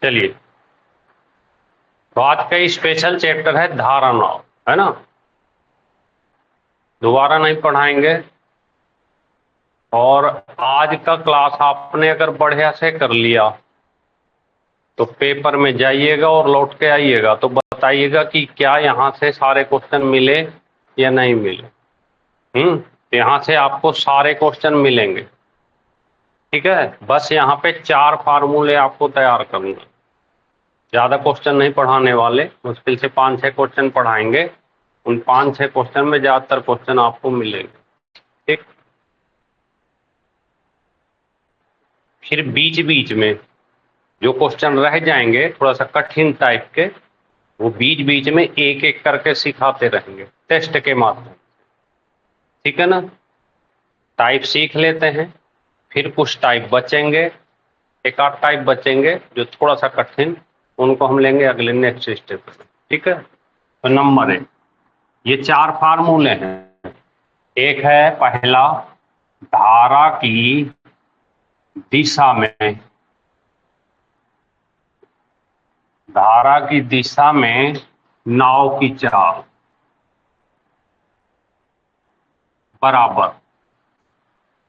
चलिए, तो आज का स्पेशल चैप्टर है धारा नाव, है ना। दोबारा नहीं पढ़ाएंगे। और आज का क्लास आपने अगर बढ़िया से कर लिया तो पेपर में जाइएगा और लौट के आइएगा तो बताइएगा कि क्या यहाँ से सारे क्वेश्चन मिले या नहीं मिले। यहाँ से आपको सारे क्वेश्चन मिलेंगे, ठीक है। बस यहाँ पे 4 फार्मूले आपको तैयार करने, ज्यादा क्वेश्चन नहीं पढ़ाने वाले, मुश्किल से 5-6 क्वेश्चन पढ़ाएंगे। उन 5-6 क्वेश्चन में ज्यादातर क्वेश्चन आपको मिलेंगे, ठीक। फिर बीच बीच में जो क्वेश्चन रह जाएंगे थोड़ा सा कठिन टाइप के, वो बीच बीच में एक एक करके सिखाते रहेंगे टेस्ट के माध्यम, ठीक है ना। टाइप सीख लेते हैं, फिर कुछ टाइप बचेंगे, एक आध टाइप बचेंगे जो थोड़ा सा कठिन, उनको हम लेंगे अगले नेक्स्ट स्टेप में, ठीक है। तो नंबर 1, ये 4 फार्मूले हैं। एक है पहला, धारा की दिशा में, धारा की दिशा में नाव की चाल बराबर,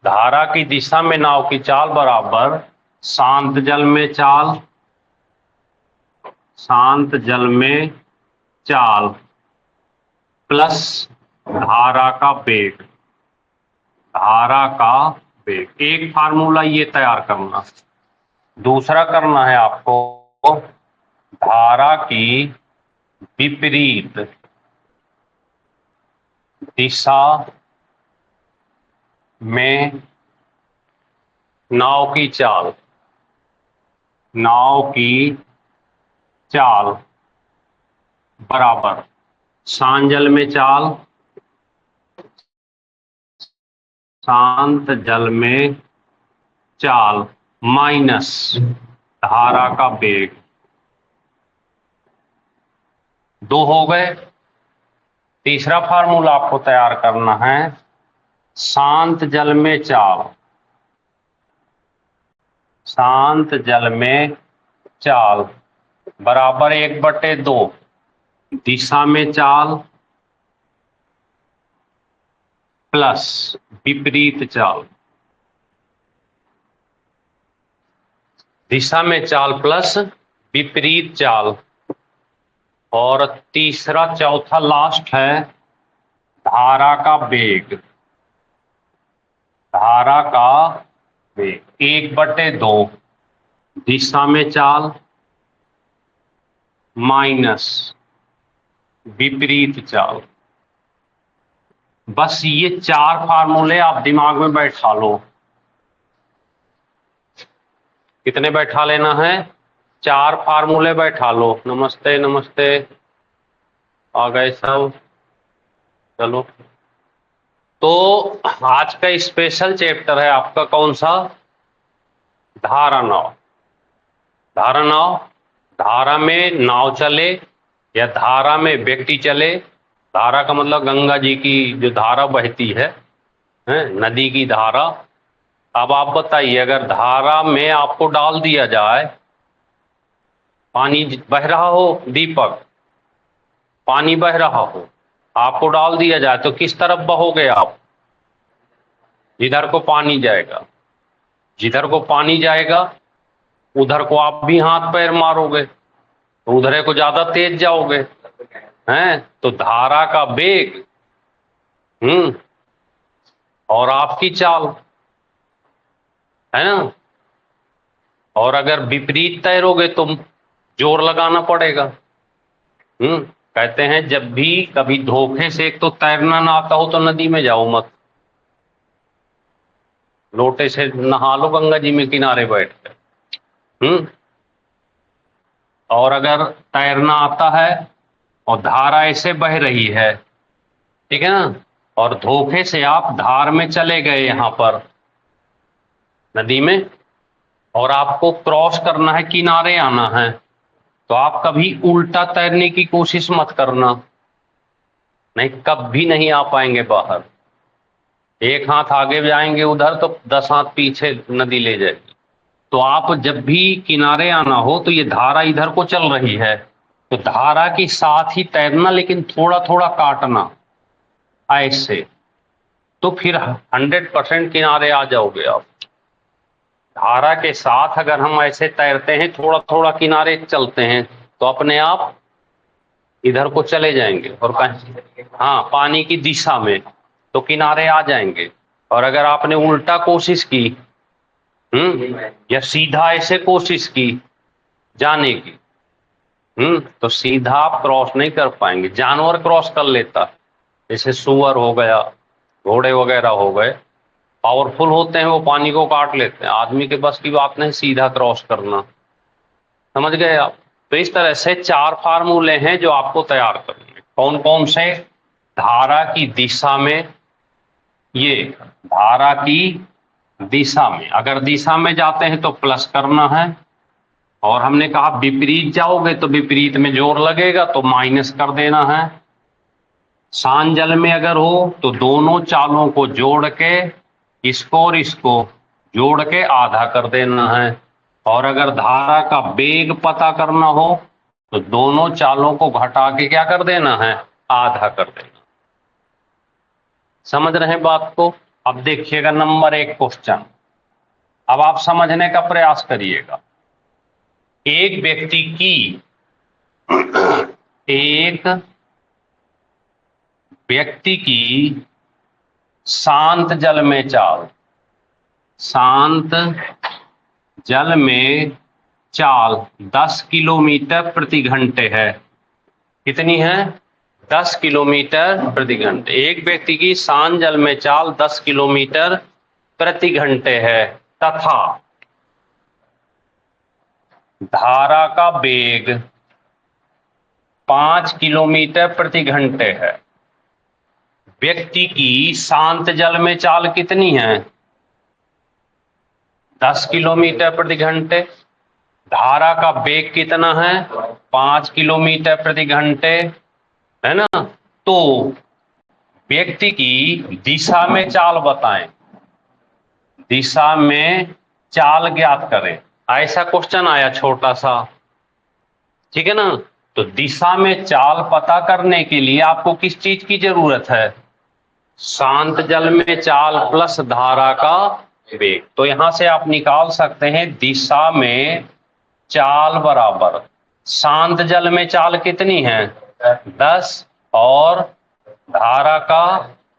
धारा की दिशा में नाव की चाल बराबर शांत जल में चाल, शांत जल में चाल प्लस धारा का वेग, धारा का वेग। एक फार्मूला ये तैयार करना। दूसरा करना है आपको धारा की विपरीत दिशा में नाव की चाल, नाव की चाल बराबर शांत जल में चाल, शांत जल में चाल माइनस धारा का वेग। 2 हो गए। तीसरा फार्मूला आपको तैयार करना है, शांत जल में चाल, शांत जल में चाल बराबर 1/2 दिशा में चाल प्लस विपरीत चाल, दिशा में चाल प्लस विपरीत चाल। और तीसरा चौथा लास्ट है धारा का वेग, धारा का वेग 1/2 दिशा में चाल माइनस विपरीत चाल। बस ये 4 फार्मूले आप दिमाग में बैठा लो। कितने बैठा लेना है? 4 फार्मूले बैठा लो। नमस्ते नमस्ते, आ गए सब। चलो, तो आज का स्पेशल चैप्टर है आपका कौन सा? धारा नाव। धारा नाव, धारा में नाव चले या धारा में व्यक्ति चले। धारा का मतलब गंगा जी की जो धारा बहती है, नदी की धारा। अब आप बताइए, अगर धारा में आपको डाल दिया जाए, पानी बह रहा हो, दीपक, पानी बह रहा हो, आपको डाल दिया जाए तो किस तरफ बहोगे आप? जिधर को पानी जाएगा, जिधर को पानी जाएगा उधर को आप भी हाथ पैर मारोगे, तो उधर को ज्यादा तेज जाओगे, हैं? तो धारा का वेग और आपकी चाल, है ना। और अगर विपरीत तैरोगे तो जोर लगाना पड़ेगा। कहते हैं जब भी कभी धोखे से, एक तो तैरना ना आता हो तो नदी में जाओ मत, लोटे से नहा लो गंगा जी में किनारे बैठ कर। और अगर तैरना आता है और धारा ऐसे बह रही है, ठीक है ना, और धोखे से आप धार में चले गए यहां पर नदी में, और आपको क्रॉस करना है, किनारे आना है, तो आप कभी उल्टा तैरने की कोशिश मत करना, नहीं कभी नहीं आ पाएंगे बाहर। एक हाथ आगे जाएंगे उधर तो 10 हाथ पीछे नदी ले जाएगी। तो आप जब भी किनारे आना हो तो ये धारा इधर को चल रही है, तो धारा के साथ ही तैरना, लेकिन थोड़ा थोड़ा काटना ऐसे, तो फिर 100% किनारे आ जाओगे आप। धारा के साथ अगर हम ऐसे तैरते हैं, थोड़ा थोड़ा किनारे चलते हैं, तो अपने आप इधर को चले जाएंगे और कहीं, हाँ, पानी की दिशा में, तो किनारे आ जाएंगे। और अगर आपने उल्टा कोशिश की, या सीधा ऐसे कोशिश की जाने की, तो सीधा आप क्रॉस नहीं कर पाएंगे। जानवर क्रॉस कर लेता, जैसे सुअर हो गया, घोड़े वगैरह हो गए, पावरफुल होते हैं, वो पानी को काट लेते हैं। आदमी के बस की बात नहीं सीधा क्रॉस करना। समझ गए आप? तो इस तरह से 4 फार्मूले हैं जो आपको तैयार करने हैं। कौन कौन से? धारा की दिशा में, ये धारा की दिशा में, अगर दिशा में जाते हैं तो प्लस करना है, और हमने कहा विपरीत जाओगे तो विपरीत में जोर लगेगा, तो माइनस कर देना है। शांत जल में अगर हो तो दोनों चालों को जोड़ के, इसको और इसको जोड़ के आधा कर देना है। और अगर धारा का वेग पता करना हो तो दोनों चालों को घटा के क्या कर देना है? आधा कर देना। समझ रहे हैं बात को? अब देखिएगा नंबर 1 क्वेश्चन, अब आप समझने का प्रयास करिएगा। एक व्यक्ति की एक व्यक्ति की शांत जल में चाल, शांत जल में चाल 10 किलोमीटर प्रति घंटे है। कितनी है? 10 किलोमीटर प्रति घंटे। एक व्यक्ति की शांत जल में चाल 10 किलोमीटर प्रति घंटे है, तथा धारा का वेग 5 किलोमीटर प्रति घंटे है। व्यक्ति की शांत जल में चाल कितनी है? 10 किलोमीटर प्रति घंटे। धारा का वेग कितना है? 5 किलोमीटर प्रति घंटे, है ना? तो व्यक्ति की दिशा में चाल बताएं, दिशा में चाल ज्ञात करें। ऐसा क्वेश्चन आया छोटा सा, ठीक है ना? तो दिशा में चाल पता करने के लिए आपको किस चीज की जरूरत है? शांत जल में चाल प्लस धारा का वेग। तो यहां से आप निकाल सकते हैं दिशा में चाल बराबर शांत जल में चाल कितनी है? 10, और धारा का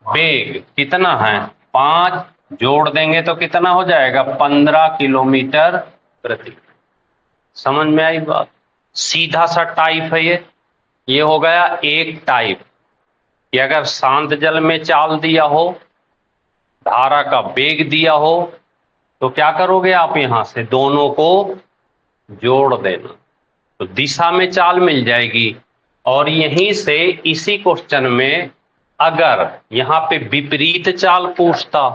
वेग कितना है? 5, जोड़ देंगे तो कितना हो जाएगा? 15 किलोमीटर प्रति। समझ में आई बात? सीधा सा टाइप है ये हो गया एक टाइप कि अगर शांत जल में चाल दिया हो, धारा का वेग दिया हो, तो क्या करोगे आप? यहां से दोनों को जोड़ देना, तो दिशा में चाल मिल जाएगी। और यहीं से इसी क्वेश्चन में अगर यहां पे विपरीत चाल पूछता,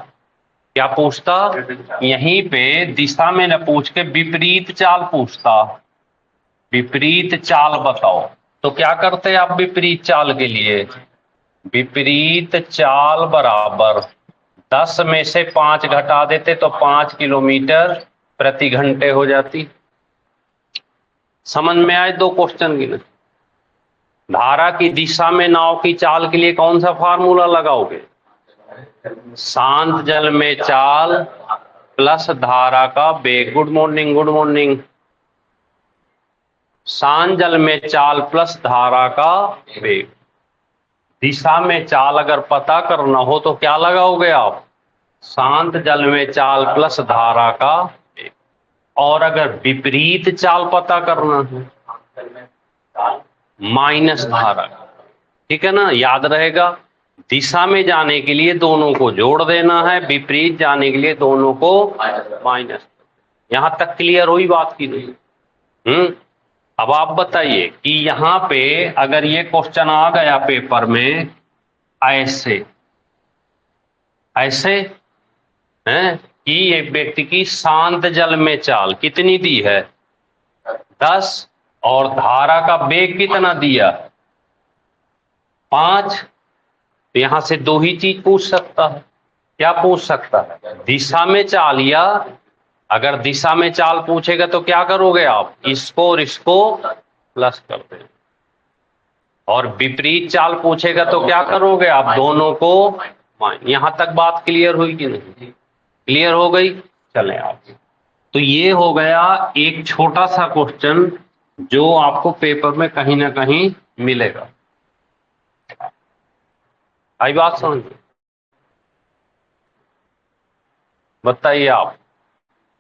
क्या पूछता? यहीं पे दिशा में न पूछ के विपरीत चाल पूछता, विपरीत चाल बताओ, तो क्या करते आप विपरीत चाल के लिए? विपरीत चाल बराबर 10 में से 5 घटा देते तो 5 किलोमीटर प्रति घंटे हो जाती। समझ में आए दो क्वेश्चन की? धारा की दिशा में नाव की चाल के लिए कौन सा फार्मूला लगाओगे? शांत जल में चाल प्लस धारा का वेग। Good morning, good morning. शांत जल में चाल प्लस धारा का वेग। दिशा में चाल अगर पता करना हो तो क्या लगाओगे आप? शांत जल में चाल प्लस धारा का वेग। और अगर विपरीत चाल पता करना है, माइनस धारा। ठीक है ना? याद रहेगा, दिशा में जाने के लिए दोनों को जोड़ देना है, विपरीत जाने के लिए दोनों को माइनस। यहां तक क्लियर हुई बात की नहीं? अब आप बताइए कि यहां पे अगर ये क्वेश्चन आ गया पेपर में ऐसे ऐसे है कि एक व्यक्ति की शांत जल में चाल कितनी दी है? 10, और धारा का वेग कितना दिया? 5। तो यहां से दो ही चीज पूछ सकता है। क्या पूछ सकता है? दिशा में चाल या अगर दिशा में चाल पूछेगा तो क्या करोगे आप, इसको और इसको प्लस कर दें, और विपरीत चाल पूछेगा तो क्या करोगे आप, दोनों को माइनस। यहां तक बात क्लियर हुई कि नहीं, क्लियर हो गई। चलें आगे। तो ये हो गया एक छोटा सा क्वेश्चन जो आपको पेपर में कहीं ना कहीं मिलेगा। आई बात समझ में? बताइए आप,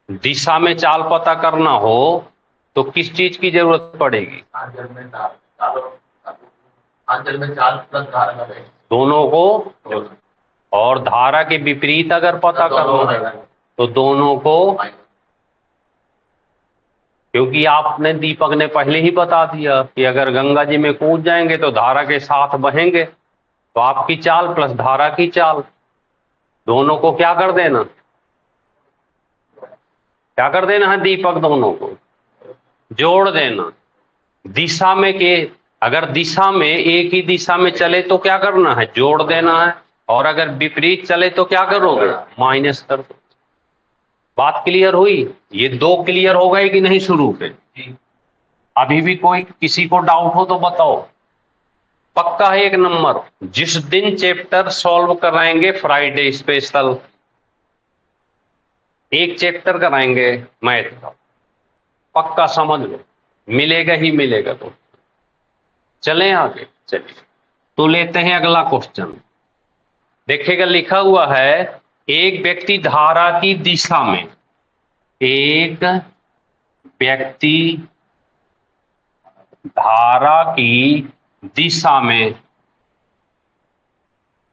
दिशा में चाल पता करना हो तो किस चीज की जरूरत पड़ेगी, दोनों को, और धारा के विपरीत अगर पता करना है तो दोनों को, क्योंकि आपने, दीपक ने पहले ही बता दिया कि अगर गंगा जी में कूद जाएंगे तो धारा के साथ बहेंगे, तो आपकी चाल प्लस धारा की चाल, दोनों को क्या कर देना, क्या कर देना है दीपक, दोनों को जोड़ देना। दिशा में के, अगर दिशा में एक ही दिशा में चले तो क्या करना है, जोड़ देना है, और अगर विपरीत चले तो क्या करोगे, माइनस कर दो। बात क्लियर हुई। ये दो क्लियर हो गए कि नहीं शुरू पे? अभी भी कोई किसी को डाउट हो तो बताओ। पक्का है एक नंबर। जिस दिन चैप्टर सॉल्व कराएंगे फ्राइडे स्पेशल, एक चैप्टर कराएंगे मैथ का, पक्का समझ लो, मिलेगा ही मिलेगा। तो चलें आगे। चलिए तो लेते हैं अगला क्वेश्चन। देखिएगा लिखा हुआ है, एक व्यक्ति धारा की दिशा में, एक व्यक्ति धारा की दिशा में,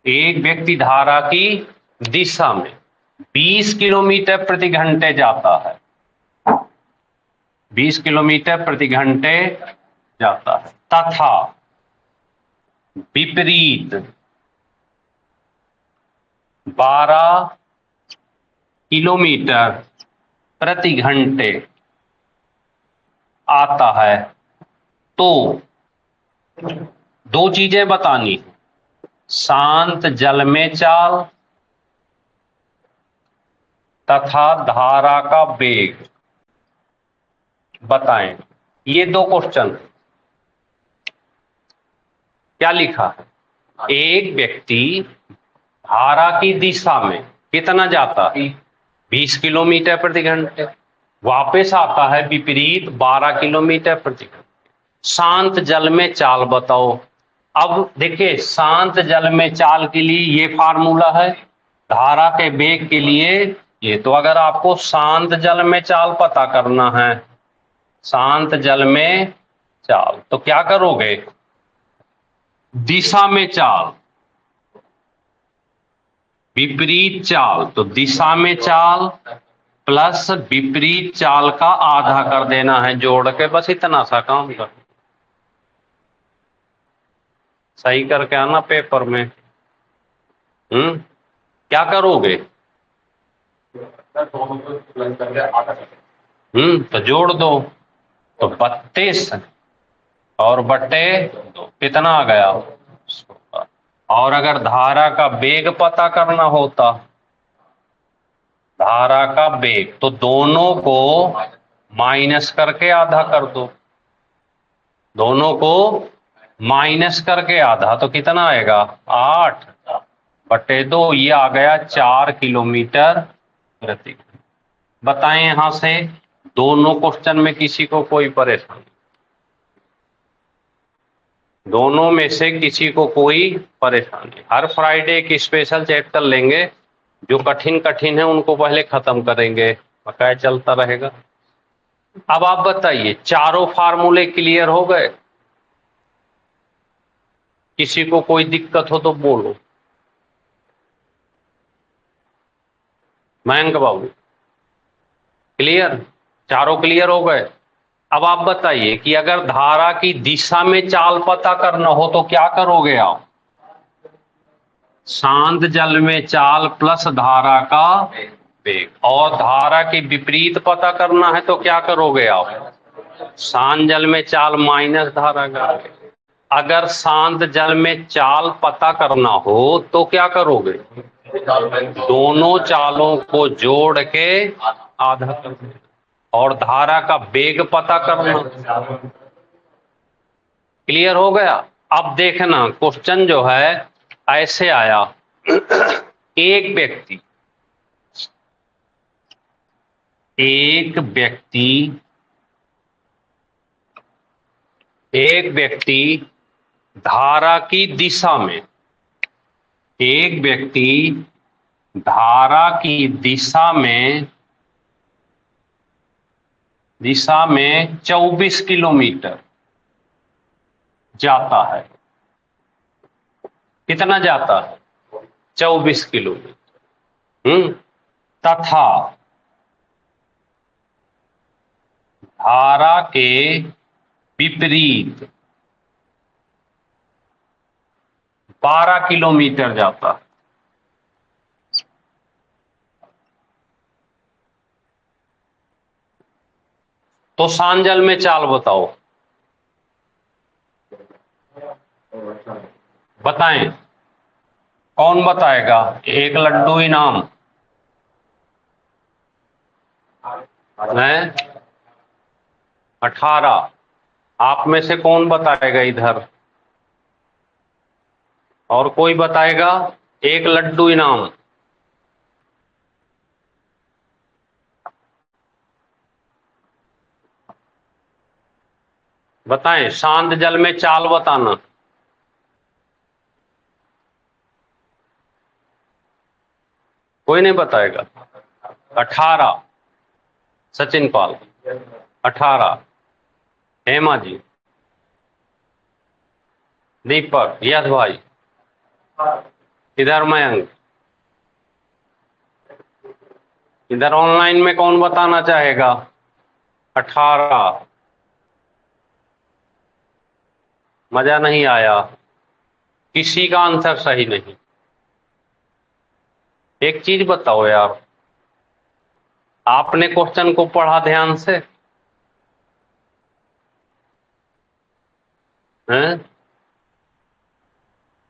एक व्यक्ति धारा की दिशा में 20 किलोमीटर प्रति घंटे जाता है, 20 किलोमीटर प्रति घंटे जाता है, तथा विपरीत 12 किलोमीटर प्रति घंटे आता है, तो दो चीजें बतानी, शांत जल में चाल तथा धारा का वेग बताएं। ये दो क्वेश्चन। क्या लिखा है, एक व्यक्ति धारा की दिशा में कितना जाता है, 20 किलोमीटर प्रति घंटे, वापस आता है विपरीत 12 किलोमीटर प्रति घंटे। शांत जल में चाल बताओ। अब देखिए, शांत जल में चाल के लिए ये फार्मूला है, धारा के वेग के लिए ये। तो अगर आपको शांत जल में चाल पता करना है, शांत जल में चाल, तो क्या करोगे, दिशा में चाल विपरीत चाल, तो दिशा में चाल प्लस विपरीत चाल का आधा कर देना है जोड़ के, बस इतना सा काम कर, सही करके आना पेपर में। क्या करोगे, तो जोड़ दो, तो 32 और बट्टे 2 कितना आ गया। और अगर धारा का वेग पता करना होता, धारा का वेग, तो दोनों को माइनस करके आधा कर दो, दोनों को माइनस करके आधा, तो कितना आएगा 8 बटे 2, ये आ गया 4 किलोमीटर प्रति। बताएं यहां से दोनों क्वेश्चन में किसी को कोई परेशानी, दोनों में से किसी को कोई परेशानी। हर फ्राइडे एक स्पेशल चैप्टर लेंगे, जो कठिन कठिन है उनको पहले खत्म करेंगे, बकाया चलता रहेगा। अब आप बताइए, चारों फार्मूले क्लियर हो गए? किसी को कोई दिक्कत हो तो बोलो। मयंक बाबू क्लियर, चारों क्लियर हो गए? अब आप बताइए कि अगर धारा की दिशा में चाल पता करना हो तो क्या करोगे आप, शांत जल में चाल प्लस धारा का वेग, और धारा के विपरीत पता करना है तो क्या करोगे आप, शांत जल में चाल माइनस धारा का वेग। अगर शांत जल में चाल पता करना हो तो क्या करोगे, दोनों चालों को जोड़ के आधा कर देना, और धारा का वेग पता करना। क्लियर हो गया। अब देखना क्वेश्चन जो है ऐसे आया, एक व्यक्ति एक व्यक्ति धारा की दिशा में, एक व्यक्ति धारा की दिशा में 24 किलोमीटर जाता है। कितना जाता है? 24 किलोमीटर। तथा धारा के विपरीत 12 किलोमीटर जाता है। तो सांजल में चाल बताओ, बताएं कौन बताएगा? एक लड्डू इनाम है 18। आप में से कौन बताएगा इधर? और कोई बताएगा? एक लड्डू इनाम। बताएं, शांत जल में चाल बताना। कोई नहीं बताएगा? 18 सचिन पाल, 18 हेमा जी, दीपक, यश भाई, इधर मयंक, इधर ऑनलाइन में कौन बताना चाहेगा? 18। मजा नहीं आया, किसी का आंसर सही नहीं। एक चीज बताओ यार, आपने क्वेश्चन को पढ़ा ध्यान से? हैं?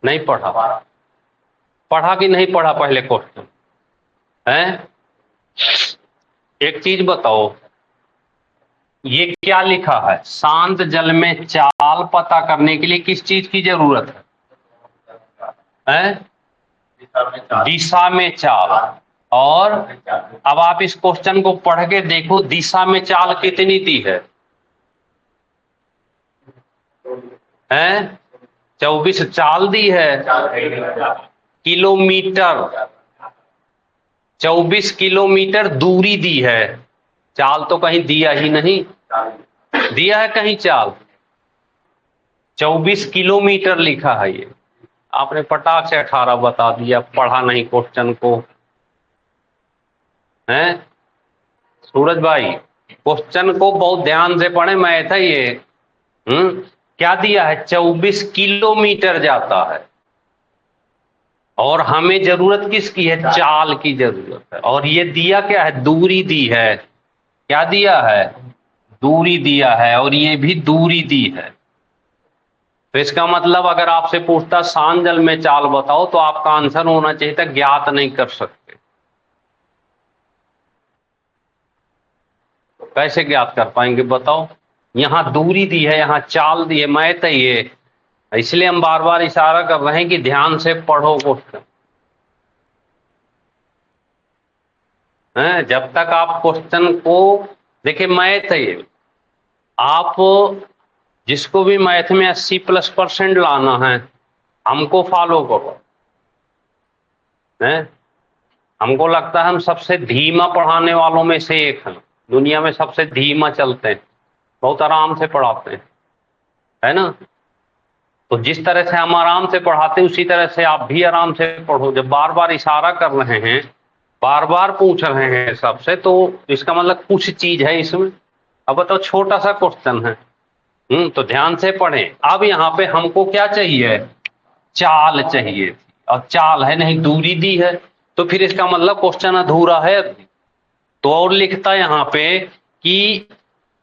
नहीं पढ़ा? पढ़ा कि नहीं पढ़ा पहले क्वेश्चन? हैं? एक चीज बताओ, ये क्या लिखा है? शांत जल में चाल पता करने के लिए किस चीज की जरूरत है? हैं? दिशा में चाल। और अब आप इस क्वेश्चन को पढ़ के देखो, दिशा में चाल कितनी दी है? हैं? 24 चाल दी है, किलोमीटर 24 किलोमीटर दूरी दी है। चाल तो कहीं दिया ही नहीं, दिया है कहीं चाल? 24 किलोमीटर लिखा है। ये आपने पटाख से 18 बता दिया, पढ़ा नहीं क्वेश्चन को। हैं? सूरज भाई, क्वेश्चन को बहुत ध्यान से पढ़े, मैं था ये। क्या दिया है? 24 किलोमीटर जाता है, और हमें जरूरत किसकी है? चाल की जरूरत है। और ये दिया क्या है? दूरी दी है। क्या दिया है? दूरी दिया है, और ये भी दूरी दी है। तो इसका मतलब अगर आपसे पूछता शांत जल में चाल बताओ, तो आपका आंसर होना चाहिए था ज्ञात नहीं कर सकते। तो कैसे ज्ञात कर पाएंगे बताओ? यहां दूरी दी है, यहां चाल दी है, मैं तो ये, इसलिए हम बार बार इशारा कर रहे हैं कि ध्यान से पढ़ो क्वेश्चन। जब तक आप क्वेश्चन को देखिए, मैथ है ये, आप जिसको भी मैथ में 80+% लाना है, हमको फॉलो करो। हमको लगता है हम सबसे धीमा पढ़ाने वालों में से एक हैं, दुनिया में सबसे धीमा चलते हैं, बहुत आराम से पढ़ाते हैं, है ना? तो जिस तरह से हम आराम से पढ़ाते हैं, उसी तरह से आप भी आराम से पढ़ो। जब बार बार इशारा कर रहे हैं, बार बार पूछ रहे हैं सबसे, तो इसका मतलब कुछ चीज है इसमें। अब बताओ, छोटा सा क्वेश्चन है। तो ध्यान से पढ़ें। अब यहाँ पे हमको क्या चाहिए? चाल चाहिए थी, और चाल है नहीं, दूरी दी है। तो फिर इसका मतलब क्वेश्चन अधूरा है। तो और लिखता है यहाँ पे कि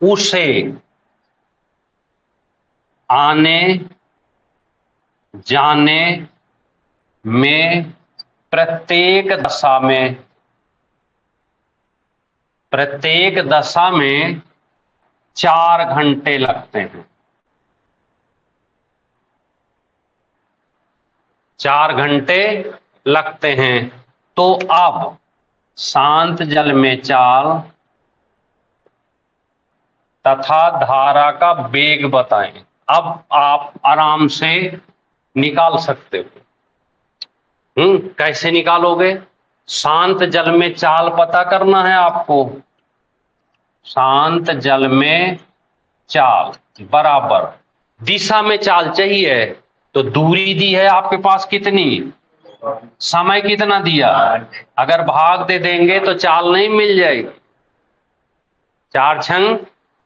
उसे आने जाने में प्रत्येक दशा में प्रत्येक दशा में 4 घंटे लगते हैं। 4 घंटे लगते हैं। तो अब शांत जल में चाल तथा धारा का वेग बताएं। अब आप आराम से निकाल सकते हो। कैसे निकालोगे? शांत जल में चाल पता करना है आपको। शांत जल में चाल बराबर दिशा में चाल चाहिए, तो दूरी दी है आपके पास कितनी, समय कितना दिया। अगर भाग दे देंगे तो चाल नहीं मिल जाएगी। 4 छंग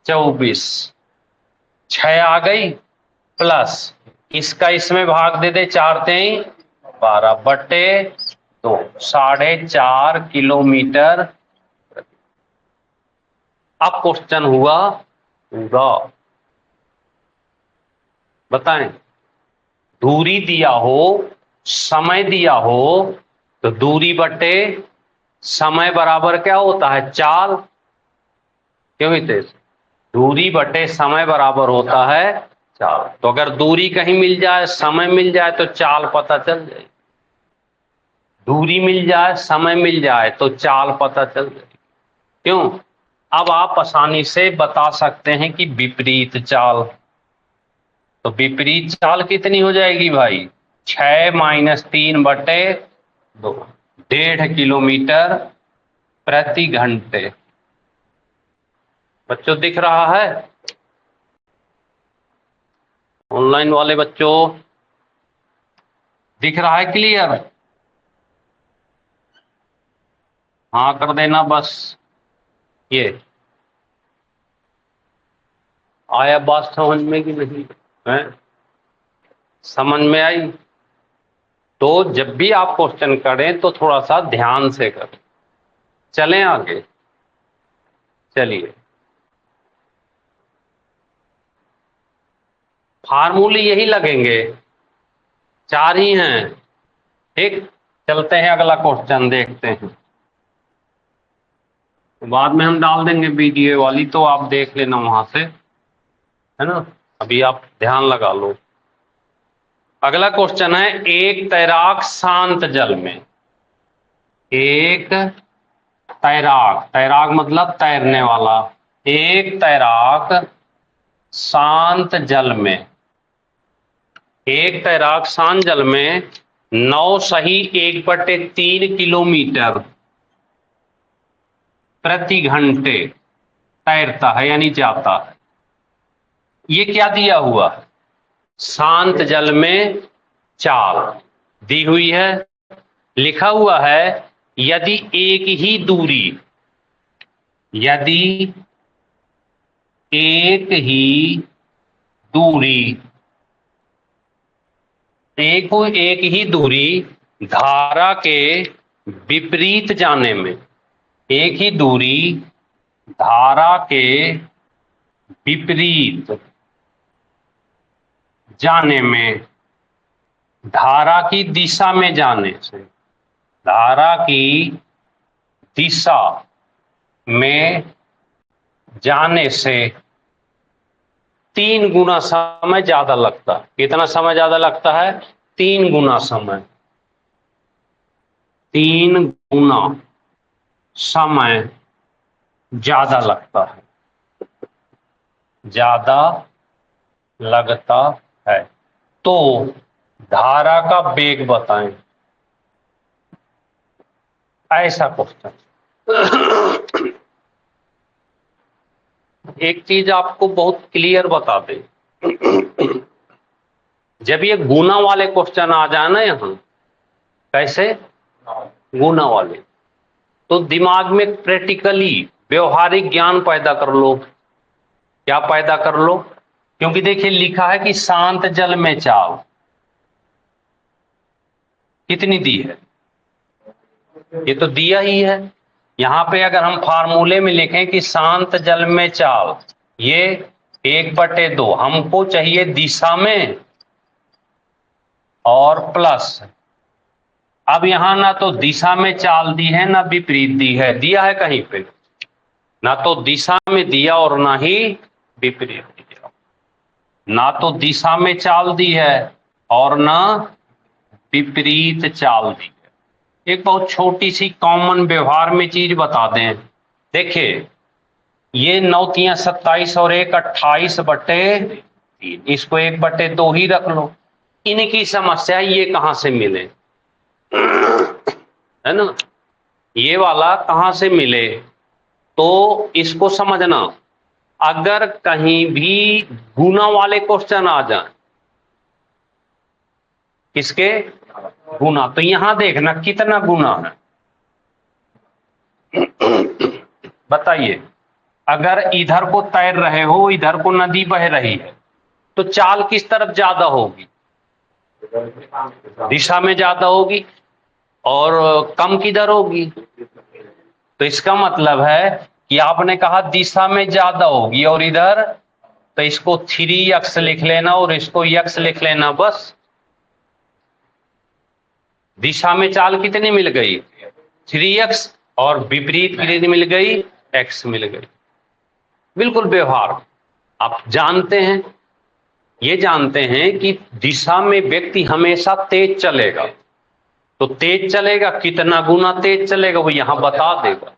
24, 6 आ गई प्लस इसका इसमें भाग दे दे, 4 तेई 12 बटे 2, 4.5 किलोमीटर। अब क्वेश्चन हुआ पूरा। बताएं, दूरी दिया हो, समय दिया हो, तो दूरी बटे समय बराबर क्या होता है, चाल। क्यों हितेश? दूरी बटे समय बराबर होता है चाल। तो अगर दूरी कहीं मिल जाए, समय मिल जाए, तो चाल पता चल जाए। दूरी मिल जाए, समय मिल जाए, तो चाल पता चल जाए। क्यों? अब आप आसानी से बता सकते हैं कि विपरीत चाल। तो विपरीत चाल कितनी हो जाएगी भाई? 6 - 3 बटे 2, 1.5 किलोमीटर प्रति घंटे। बच्चों दिख रहा है? ऑनलाइन वाले बच्चों दिख रहा है क्लियर? हाँ कर देना बस। ये आया बात समझ में कि नहीं है? समझ में आई? तो जब भी आप क्वेश्चन करें तो थोड़ा सा ध्यान से करें। चलें आगे। चलिए, फार्मूले यही लगेंगे, 4 ही हैं। ठीक, चलते हैं अगला क्वेश्चन देखते हैं। बाद में हम डाल देंगे वीडियो वाली, तो आप देख लेना वहां से, है ना। अभी आप ध्यान लगा लो। अगला क्वेश्चन है, एक तैराक शांत जल में, एक तैराक, तैराक मतलब तैरने वाला, एक तैराक शांत जल में, एक तैराक शांत जल में 9 सही 1/3 किलोमीटर प्रति घंटे तैरता है, यानी जाता है। ये क्या दिया हुआ है? शांत जल में चाल दी हुई है। लिखा हुआ है, यदि एक ही दूरी, यदि एक ही दूरी, एक ही दूरी धारा के विपरीत जाने में, एक ही दूरी धारा के विपरीत जाने में, धारा की दिशा में जाने से, धारा की दिशा में जाने से 3 गुना समय ज्यादा लगता है। कितना समय ज्यादा लगता है? 3 गुना समय, 3 गुना समय ज्यादा लगता है, ज्यादा लगता है। तो धारा का वेग बताएं। ऐसा क्वेश्चन। एक चीज आपको बहुत क्लियर बता दें, जब ये गुना वाले क्वेश्चन आ जाए ना, यहां कैसे गुना वाले, तो दिमाग में प्रैक्टिकली व्यवहारिक ज्ञान पैदा कर लो। क्या पैदा कर लो? क्योंकि देखिए लिखा है कि शांत जल में चाल कितनी दी है, ये तो दिया ही है। यहां पे अगर हम फार्मूले में लिखें कि शांत जल में चाल, ये 1/2 हमको चाहिए दिशा में, और प्लस, अब यहां ना तो दिशा में चाल दी है ना विपरीत दी है, दिया है कहीं पे? ना तो दिशा में दिया और ना ही विपरीत दिया, ना तो दिशा में चाल दी है और ना विपरीत चाल दी है। एक बहुत छोटी सी कॉमन व्यवहार में चीज बता दें, देखिए ये 9×3 = 27 और 1 28/3, इसको 1/2 ही रख लो। इनकी समस्या ये कहां से मिले, है ना, ये वाला कहां से मिले, तो इसको समझना। अगर कहीं भी गुना वाले क्वेश्चन आ जाए, किसके गुना, तो यहां देखना कितना गुना है, बताइए। अगर इधर को तैर रहे हो, इधर को नदी बह रही है, तो चाल किस तरफ ज्यादा होगी, दिशा में ज्यादा होगी, और कम किधर होगी, तो इसका मतलब है कि आपने कहा दिशा में ज्यादा होगी और इधर, तो इसको 3x लिख लेना और इसको x लिख लेना, बस। दिशा में चाल कितनी मिल गई, 3x, और विपरीत कितनी मिल गई, x मिल गई। बिल्कुल व्यवहार आप जानते हैं, ये जानते हैं कि दिशा में व्यक्ति हमेशा तेज चलेगा, तो तेज चलेगा, कितना गुना तेज चलेगा वो यहां बता देगा।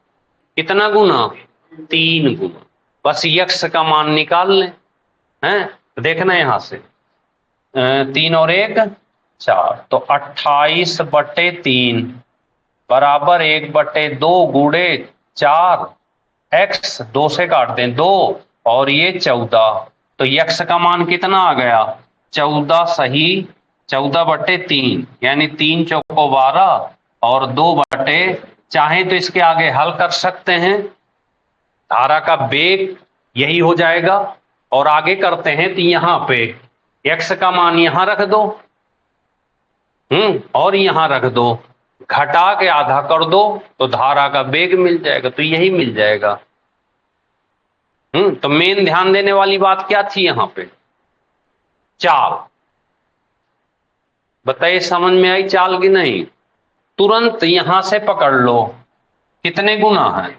कितना गुना, 3 गुना। बस यक्स का मान निकाल लें, हैं, तो देखना यहां से 3 और 1 4, तो 28/3 बराबर 1/2 गुणे 4, x 2 से काट दें 2, और ये 14, तो यक्स का मान कितना आ गया, 14 सही, 14/3, यानी 3 चौको 12 और 2/, चाहे तो इसके आगे हल कर सकते हैं, धारा का वेग यही हो जाएगा, और आगे करते हैं तो यहां पे x का मान यहां रख दो, और यहां रख दो, घटा के आधा कर दो, तो धारा का वेग मिल जाएगा, तो यही मिल जाएगा। तो मेन ध्यान देने वाली बात क्या थी यहां पे, चाल। बताइए समझ में आई चाल की नहीं, तुरंत यहां से पकड़ लो, कितने गुना है,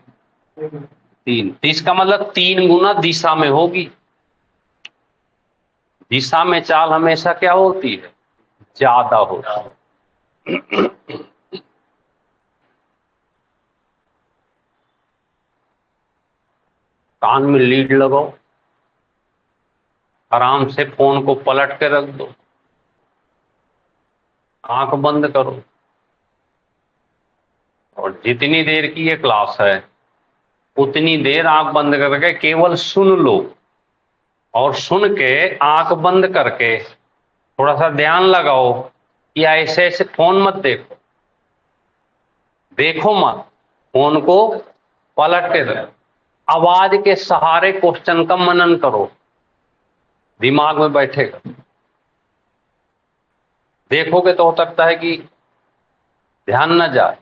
3, तो इसका मतलब 3 गुना दिशा में होगी। दिशा में चाल हमेशा क्या होती है, ज्यादा होती है। कान में लीड लगाओ, आराम से फोन को पलट के रख दो, आंख बंद करो, और जितनी देर की ये क्लास है उतनी देर आंख बंद करके केवल सुन लो, और सुन के आंख बंद करके थोड़ा सा ध्यान लगाओ कि ऐसे ऐसे फोन मत देखो, देखो मत, फोन को पलट के रखो, आवाज के सहारे क्वेश्चन का मनन करो, दिमाग में बैठेगा। देखोगे तो हो सकता है कि ध्यान न जाए,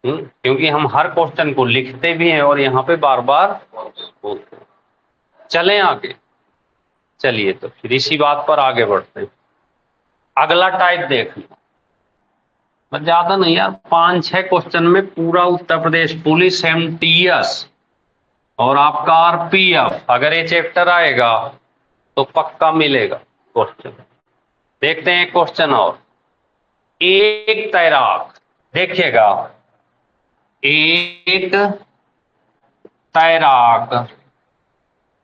क्योंकि हम हर क्वेश्चन को लिखते भी हैं और यहाँ पे बार बार बोलते हैं। चलें आगे, चलिए तो फिर इसी बात पर आगे बढ़ते हैं। अगला टाइप देख लो, बस ज्यादा नहीं यार, 5-6 क्वेश्चन में पूरा उत्तर प्रदेश पुलिस, MTS और आपका RPF, अगर ये चैप्टर आएगा तो पक्का मिलेगा क्वेश्चन। देखते हैं क्वेश्चन और, एक तैराक, देखिएगा, एक तैराक,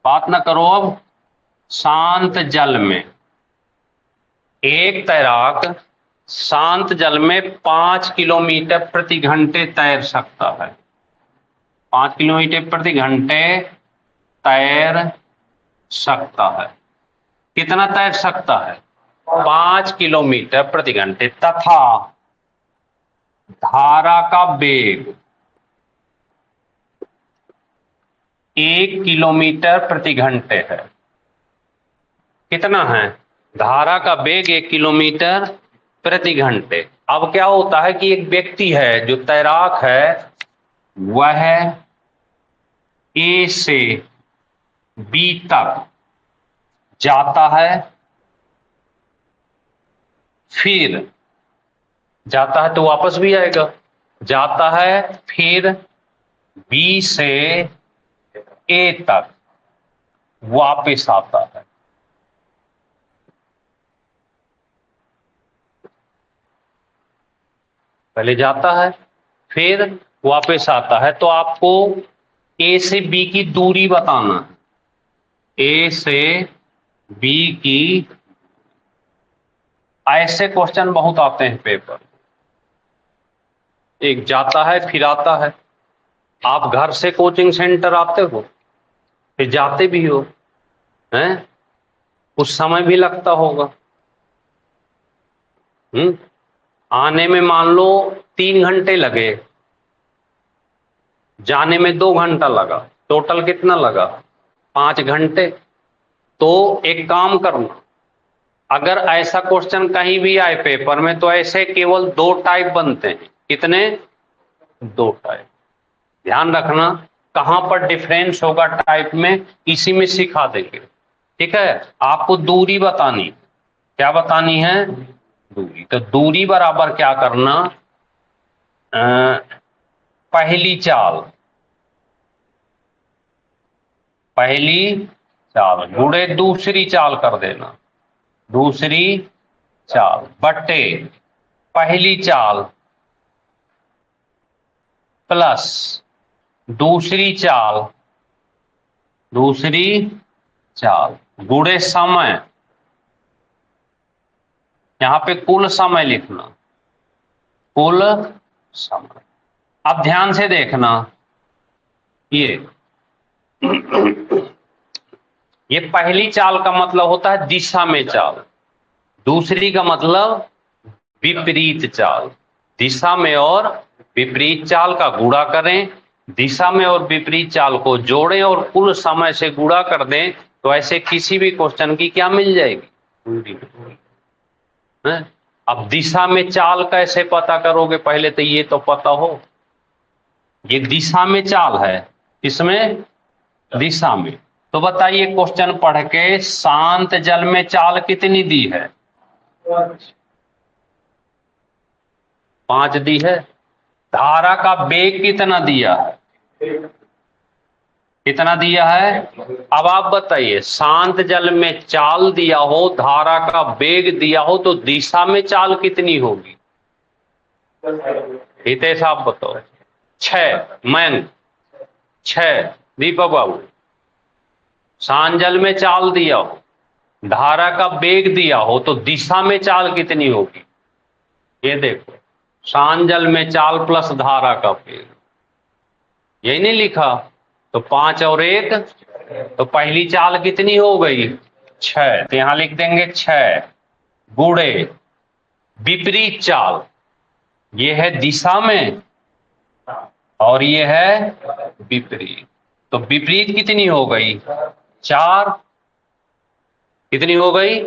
बात ना करो अब, शांत जल में, एक तैराक शांत जल में 5 किलोमीटर प्रति घंटे तैर सकता है, 5 किलोमीटर प्रति घंटे तैर सकता है। कितना तैर सकता है, 5 किलोमीटर प्रति घंटे, तथा धारा का वेग 1 किलोमीटर प्रति घंटे है। कितना है, धारा का वेग 1 किलोमीटर प्रति घंटे। अब क्या होता है कि एक व्यक्ति है जो तैराक है, वह A से B तक जाता है, फिर जाता है तो वापस भी आएगा, जाता है, फिर B से ए तक वापस आता है। पहले जाता है फिर वापस आता है, तो आपको ए से बी की दूरी बताना है। ए से बी की, ऐसे क्वेश्चन बहुत आते हैं पेपर, एक जाता है फिर आता है। आप घर से कोचिंग सेंटर आते हो फिर जाते भी हो हैं, कुछ समय भी लगता होगा। आने में मान लो 3 घंटे लगे, जाने में 2 घंटा लगा, टोटल कितना लगा? 5 घंटे। तो एक काम करना, अगर ऐसा क्वेश्चन कहीं भी आए पेपर में तो ऐसे केवल 2 टाइप बनते हैं। कितने? 2 टाइप। ध्यान रखना कहां पर डिफरेंस होगा टाइप में, इसी में सिखा देंगे। ठीक है, आपको दूरी बतानी, क्या बतानी है? दूरी। तो दूरी बराबर क्या करना, पहली चाल, पहली चाल गुणे दूसरी चाल कर देना, दूसरी चाल बटे पहली चाल प्लस दूसरी चाल, दूसरी चाल गुणे समय, यहां पे कुल समय लिखना, कुल समय। अब ध्यान से देखना, ये पहली चाल का मतलब होता है दिशा में चाल, दूसरी का मतलब विपरीत चाल। दिशा में और विपरीत चाल का गुणा करें, दिशा में और विपरीत चाल को जोड़ें और कुल समय से गुणा कर दें, तो ऐसे किसी भी क्वेश्चन की क्या मिल जाएगी? दूरी। अब दिशा में चाल कैसे पता करोगे? पहले तो ये तो पता हो, ये दिशा में चाल है, इसमें दिशा में। तो बताइए क्वेश्चन पढ़ के, शांत जल में चाल कितनी दी है? 5 दी है। धारा का वेग कितना दिया है? कितना दिया है? अब आप बताइए, शांत जल में चाल दिया हो, धारा का वेग दिया हो, तो दिशा में चाल कितनी होगी? हितेश आप बताओ। 6। मैं 6। दीपक बाबू, शांत जल में चाल दिया हो, धारा का वेग दिया हो, तो दिशा में चाल कितनी होगी? ये देखो, शांत जल में चाल प्लस धारा का वेग, यही नहीं लिखा? तो 5 और 1, तो पहली चाल कितनी हो गई? 6। तो यहां लिख देंगे 6 गुणे विपरीत चाल, ये है दिशा में और ये है विपरीत। तो विपरीत कितनी हो गई? 4। कितनी हो गई?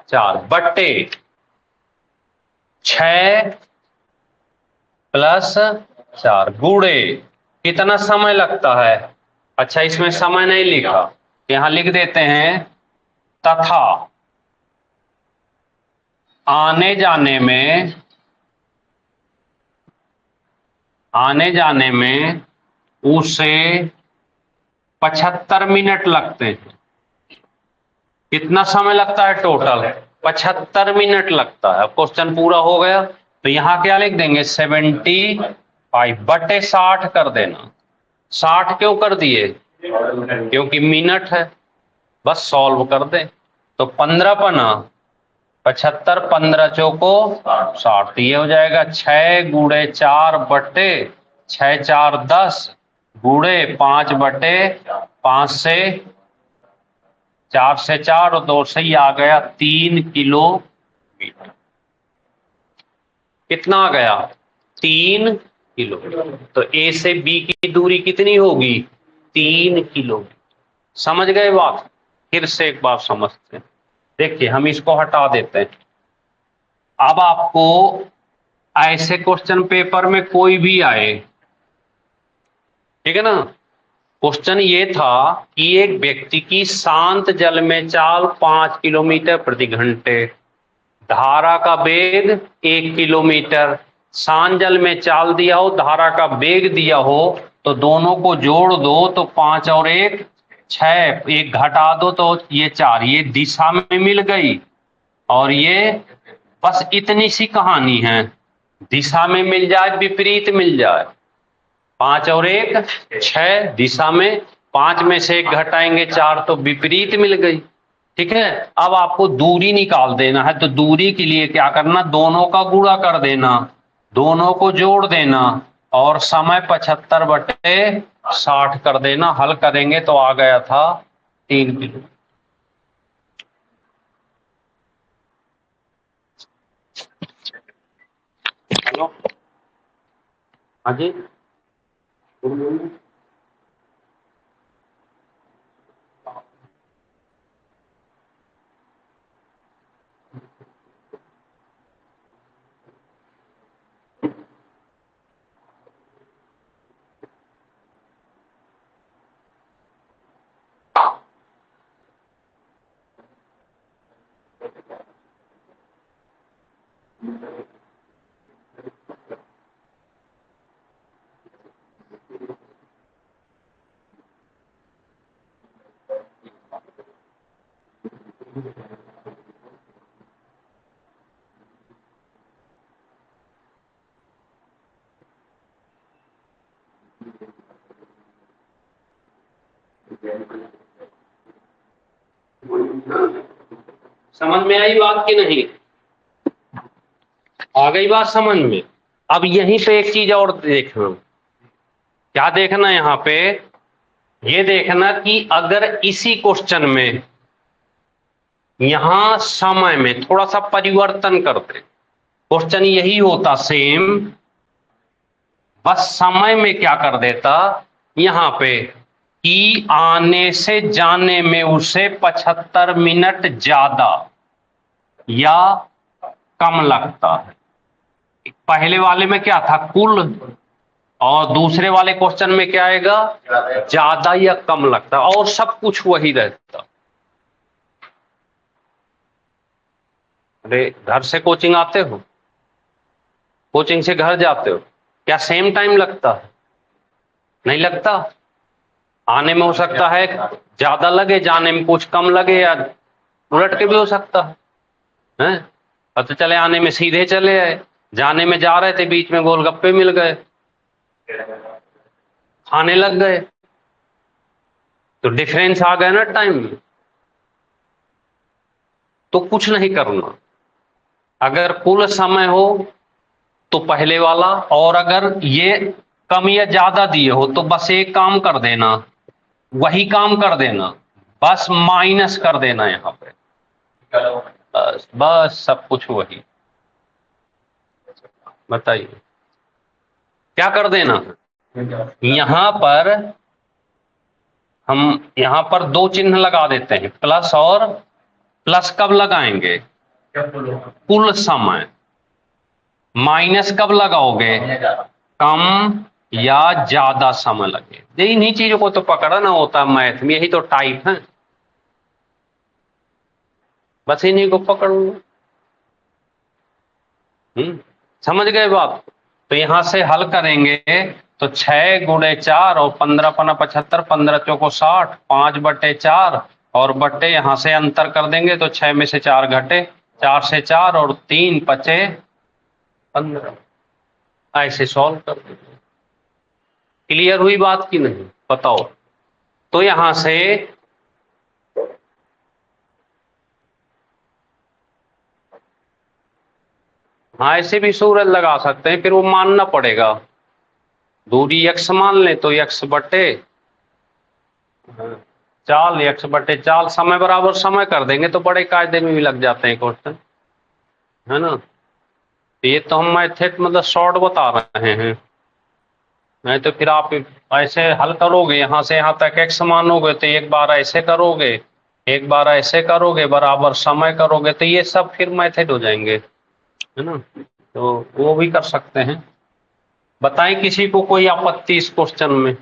4 बट्टे 6 प्लस 4 गुणे, कितना समय लगता है? अच्छा, इसमें समय नहीं लिखा, यहां लिख देते हैं तथा आने जाने में उसे 75 मिनट लगते हैं। कितना समय लगता है टोटल? 75 मिनट लगता है। अब क्वेश्चन पूरा हो गया, तो यहां क्या लिख देंगे? 75 बटे 60 कर देना। 60 क्यों कर दिए? क्योंकि मिनट है, बस सॉल्व कर दे। तो 15 पना 75, 15 चौको 60, तो ये हो जाएगा 6 गुणे 4 बटे 6 4 10 गुणे 5 बटे 5 से 4 से 4 और 2 से ही आ गया 3 किलोमीटर। कितना आ गया? 3 किलोमीटर। तो ए से बी की दूरी कितनी होगी? 3 किलोमीटर। समझ गए बात? फिर से एक बात समझते हैं। देखिए, हम इसको हटा देते हैं। अब आपको ऐसे क्वेश्चन पेपर में कोई भी आए, ठीक है ना, क्वेश्चन ये था कि एक व्यक्ति की शांत जल में चाल 5 किलोमीटर प्रति घंटे, धारा का वेग 1 किलोमीटर, शांत जल में चाल दिया हो, धारा का वेग दिया हो, तो दोनों को जोड़ दो तो 5 और 1 6, एक घटा दो तो ये 4, ये दिशा में मिल गई। और ये बस इतनी सी कहानी है, दिशा में मिल जाए विपरीत मिल जाए। 5 और 1 6 दिशा में, 5 में से 1 घटाएंगे 4 तो विपरीत मिल गई। ठीक है, अब आपको दूरी निकाल देना है, तो दूरी के लिए क्या करना, दोनों का गुणा कर देना, दोनों को जोड़ देना और समय 75/60 कर देना। हल करेंगे तो आ गया था 3 किलो। हेलो, हाँ जी, समझ में आई बात कि नहीं? आ गई बात समझ में? अब यहीं पे एक चीज और देखना, क्या देखना यहाँ पे, ये देखना कि अगर इसी क्वेश्चन में यहां समय में थोड़ा सा परिवर्तन करते, क्वेश्चन यही होता सेम, बस समय में क्या कर देता यहां पे कि आने से जाने में उसे 75 मिनट ज्यादा या कम लगता है। पहले वाले में क्या था, कुल, और दूसरे वाले क्वेश्चन में क्या आएगा, ज्यादा या कम लगता, और सब कुछ वही रहता। अरे घर से कोचिंग आते हो, कोचिंग से घर जाते हो, क्या सेम टाइम लगता है? नहीं लगता। आने में हो सकता है ज्यादा लगे, जाने में कुछ कम लगे, या उलट के भी हो सकता है। पता चले आने में सीधे चले आए, जाने में जा रहे थे, बीच में गोलगप्पे मिल गए, खाने लग गए, तो डिफरेंस आ गया ना टाइम में। तो कुछ नहीं करना, अगर कुल समय हो तो पहले वाला, और अगर ये कम या ज्यादा दिए हो तो बस एक काम कर देना, वही काम कर देना, बस माइनस कर देना यहाँ पे, बस बस सब कुछ वही। बताइए क्या कर देना। यहां पर हम यहां पर 2 चिन्ह लगा देते हैं, प्लस और, प्लस कब लगाएंगे, कुल समय, माइनस कब लगाओगे, कम या ज्यादा समय लगे। इन्हीं चीजों को तो पकड़ना होता है मैथ में, यही तो टाइप है, बस इन्हीं को पकड़ो। समझ गए बात? तो यहां से हल करेंगे तो 6 × 4 और 15×75, 15 चौको 60, 5/4 और बट्टे यहां से अंतर कर देंगे तो 6 में से 4 घटे, 4 से 4 और 3 बचे 15। ऐसे सॉल्व कर देंगे। क्लियर हुई बात की नहीं, बताओ? तो यहां से हाँ ऐसे भी सूरज लगा सकते हैं, फिर वो मानना पड़ेगा, दूरी x मान ले तो x/, चाल x/चाल, समय बराबर समय कर देंगे तो बड़े कायदे में भी लग जाते हैं क्वेश्चन, है ना? ये तो हम मैथड मतलब शॉर्ट बता रहे हैं, नहीं तो फिर आप ऐसे हल करोगे, यहां से यहां तक x मानोगे तो एक बार ऐसे करोगे, एक बार ऐसे करोगे, बराबर समय करोगे, तो ये सब फिर मैथड हो जाएंगे, है ना? तो वो भी कर सकते हैं। बताएं किसी को कोई आपत्ति इस क्वेश्चन में?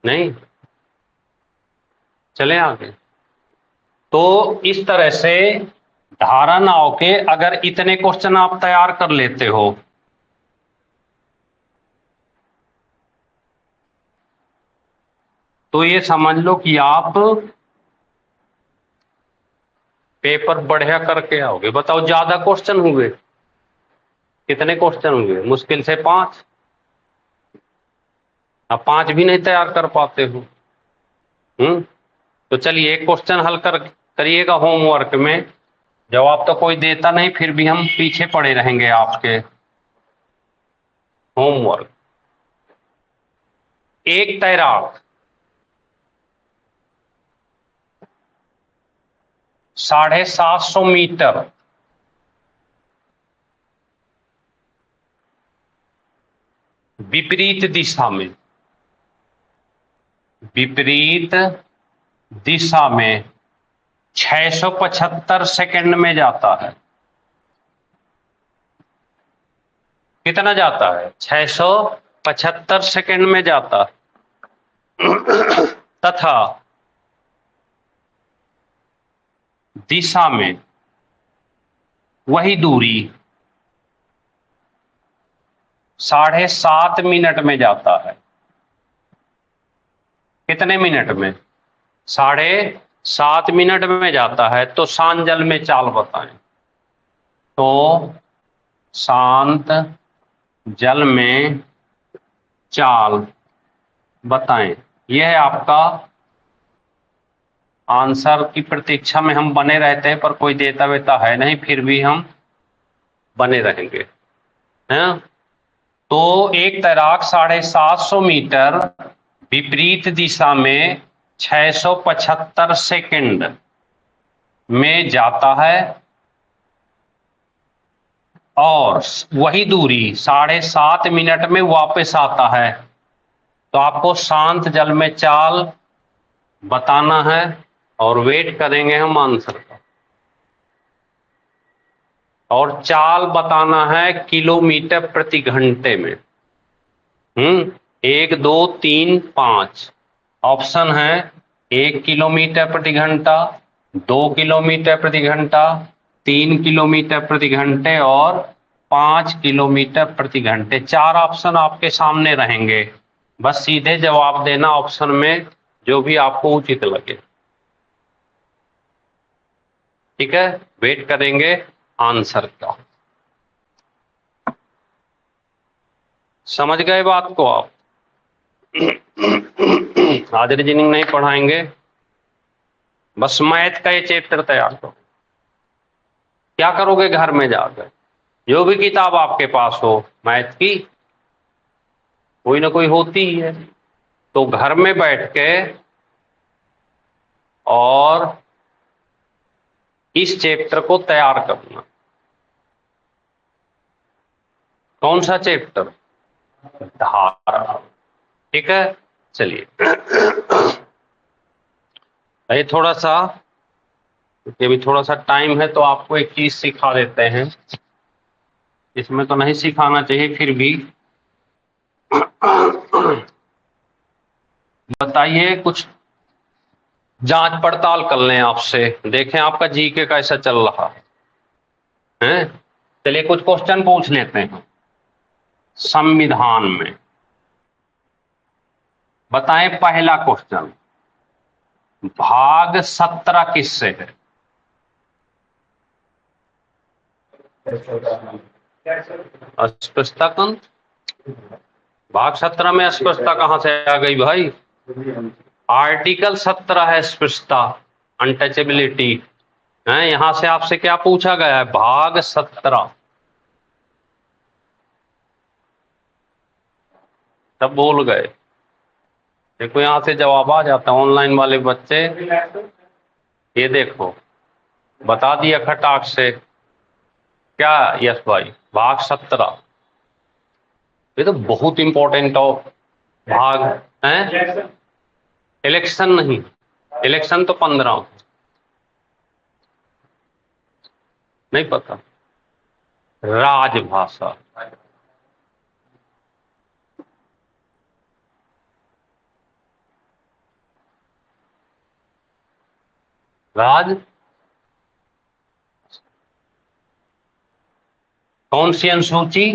नहीं, चले आगे। तो इस तरह से धारा नाव के अगर इतने क्वेश्चन आप तैयार कर लेते हो तो ये समझ लो कि आप पेपर बढ़िया करके आओगे। बताओ ज्यादा क्वेश्चन हुए, कितने क्वेश्चन हुए? मुश्किल से 5। अब 5 भी नहीं तैयार कर पाते हो। तो चलिए एक क्वेश्चन हल करिएगा होमवर्क में। जवाब तो कोई देता नहीं, फिर भी हम पीछे पड़े रहेंगे आपके। होमवर्क, एक तैराक 750 मीटर विपरीत दिशा में, विपरीत दिशा में 675 सेकंड में जाता है। कितना जाता है? 675 सेकंड में जाता है। तथा दिशा में वही दूरी 7.5 मिनट में जाता है। कितने मिनट में? 7.5 मिनट में जाता है। तो शांत जल में चाल बताएं। तो शांत जल में चाल बताएं। यह है आपका आंसर। की प्रतीक्षा में हम बने रहते हैं, पर कोई देता वेता है नहीं, फिर भी हम बने रहेंगे, हैं? तो एक तैराक 750 मीटर विपरीत दिशा में 675 सेकंड में जाता है और वही दूरी 7.5 मिनट में वापस आता है। तो आपको शांत जल में चाल बताना है और वेट करेंगे हम आंसर का। और चाल बताना है किलोमीटर प्रति घंटे में। 1 2 3 5 ऑप्शन है। 1 किलोमीटर प्रति घंटा, 2 किलोमीटर प्रति घंटा, 3 किलोमीटर प्रति घंटे और 5 किलोमीटर प्रति घंटे। 4 ऑप्शन आपके सामने रहेंगे। बस सीधे जवाब देना ऑप्शन में जो भी आपको उचित लगे। ठीक है, वेट करेंगे आंसर का। समझ गए बात को आप? आज रीजनिंग नहीं पढ़ाएंगे, बस मैथ का ये चैप्टर तैयार करो। क्या करोगे घर में जाकर? जो भी किताब आपके पास हो मैथ की, कोई ना कोई होती ही है, तो घर में बैठ के और इस चैप्टर को तैयार करना। कौन सा चैप्टर? धारा। ठीक है, चलिए। ये थोड़ा सा, क्योंकि अभी थोड़ा सा टाइम है, तो आपको एक चीज सिखा देते हैं। इसमें तो नहीं सिखाना चाहिए, फिर भी बताइए, कुछ जांच पड़ताल कर लें आपसे, देखें आपका जीके कैसा चल रहा है। चलिए कुछ क्वेश्चन पूछ लेते हैं। संविधान में बताएं, पहला क्वेश्चन, भाग 17 किससे है? अस्पृश्यता कौन? भाग 17 में अस्पृश्यता कहां से आ गई भाई? आर्टिकल 17 है अस्पृश्यता, अनटचेबिलिटी है। यहां से आपसे क्या पूछा गया है? भाग 17। तब बोल गए। देखो यहां से जवाब आ जाता है। ऑनलाइन वाले बच्चे ये देखो बता दिया खटाक से। क्या? यस भाई, भाग 17। ये तो बहुत इंपॉर्टेंट हो भाग है। इलेक्शन नहीं, इलेक्शन तो 15। नहीं पता? राजभाषा। राज कौन सी अनुसूची?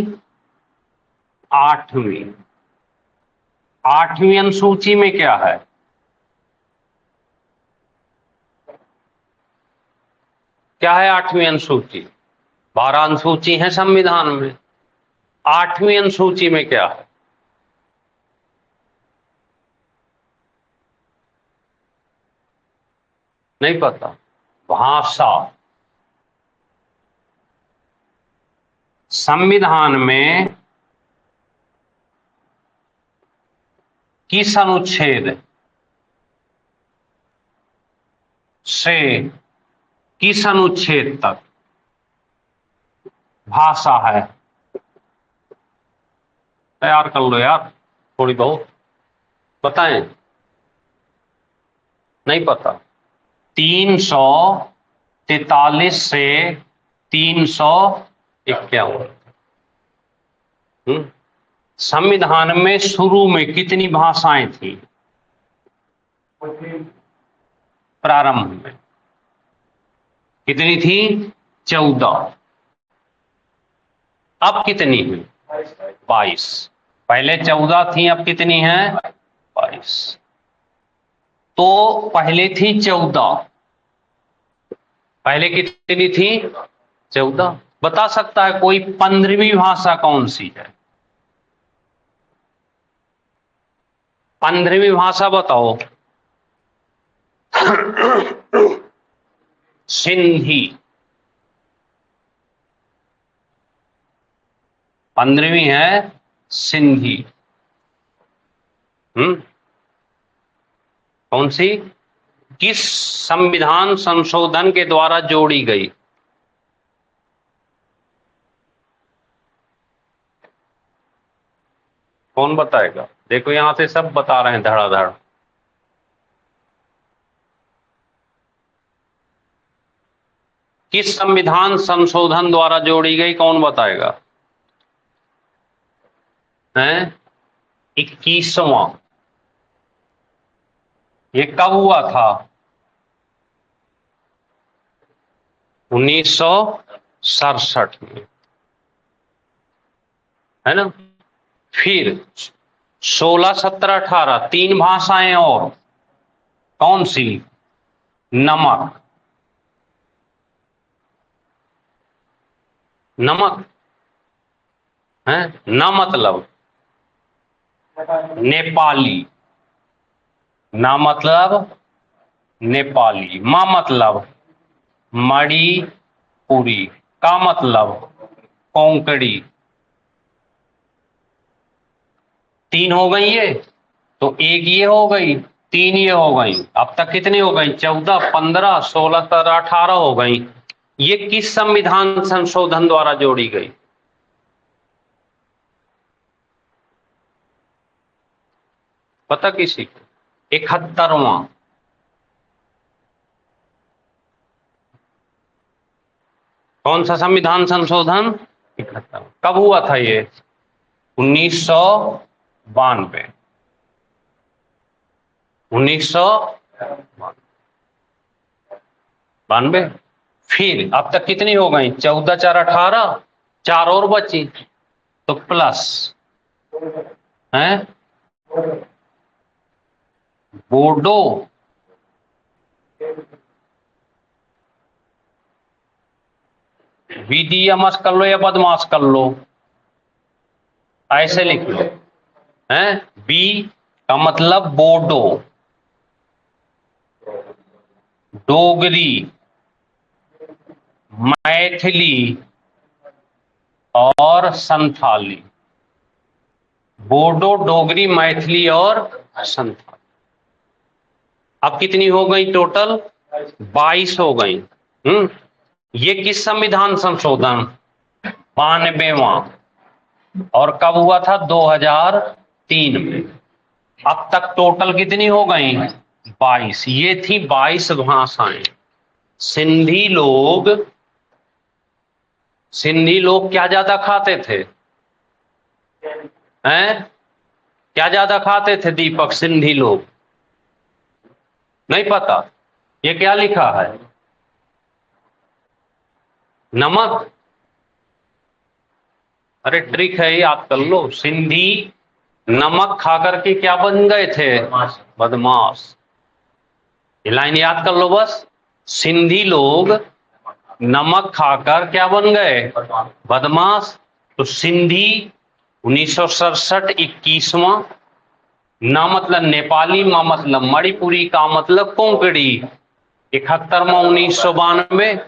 आठवीं। आठवीं अनुसूची में क्या है? क्या है आठवीं अनुसूची? 12 अनुसूची है संविधान में, आठवीं अनुसूची में क्या है? नहीं पता? भाषा। संविधान में किस अनुच्छेद से किस अनुच्छेद तक भाषा है? तैयार कर लो यार, थोड़ी बहुत बताएं। नहीं पता? 343 से 351। संविधान में शुरू में कितनी भाषाएं थी? प्रारंभ में कितनी थी? 14। अब कितनी हुई? 22। पहले 14 थी, अब कितनी है? 22। तो पहले थी 14, पहले कितनी थी? 14। बता सकता है कोई 15वीं भाषा कौन सी है? 15वीं भाषा बताओ। सिंधी। 15वीं है सिंधी। कौन सी? किस संविधान संशोधन के द्वारा जोड़ी गई? कौन बताएगा? देखो यहां से सब बता रहे हैं धड़ाधड़। किस संविधान संशोधन द्वारा जोड़ी गई, कौन बताएगा? हैं? 21वां। ये कब हुआ था? 1967 में, है ना? फिर 16, 17, 18 तीन भाषाएं और, कौन सी? नमक। नमक है न, मतलब नेपाली। ना मतलब नेपाली, मा मतलब मणिपुरी, का मतलब कोंकणी। 3 हो गई ये, तो एक ये हो गई, 3 ये हो गई। अब तक कितनी हो गई? 14, 15, 16, 17, 18 हो गई। ये किस संविधान संशोधन द्वारा जोड़ी गई? पता किसी को? 71वां। कौन सा संविधान संशोधन? 71। कब हुआ था ये? 1992। 1992। फिर अब तक कितनी हो गई? 14, 4, 18, 4 और बची, तो प्लस है बोडो। बीडीएमएस कर लो या बदमाश कर लो, ऐसे लिख लो। है बी का मतलब बोडो, डोगरी, मैथिली और संथाली। बोडो, डोगरी, मैथिली और संथाली। अब कितनी हो गई टोटल? 22 हो गई। ये किस संविधान संशोधन? 92वां। और कब हुआ था? 2003 में। अब तक टोटल कितनी हो गई? 22। ये थी 22 भाषाएं। सिंधी लोग क्या ज्यादा खाते थे? हैं? क्या ज्यादा खाते थे दीपक सिंधी लोग? नहीं पता? ये क्या लिखा है? नमक। अरे ट्रिक है, याद कर लो। सिंधी नमक खाकर के क्या बन गए थे? बदमाश। ये लाइन याद कर लो बस। सिंधी लोग नमक खाकर क्या बन गए? बदमाश। तो सिंधी 1967 21वां, ना मतलब नेपाली, मा मतलब मणिपुरी, का मतलब कोंकणी 71वां 1992,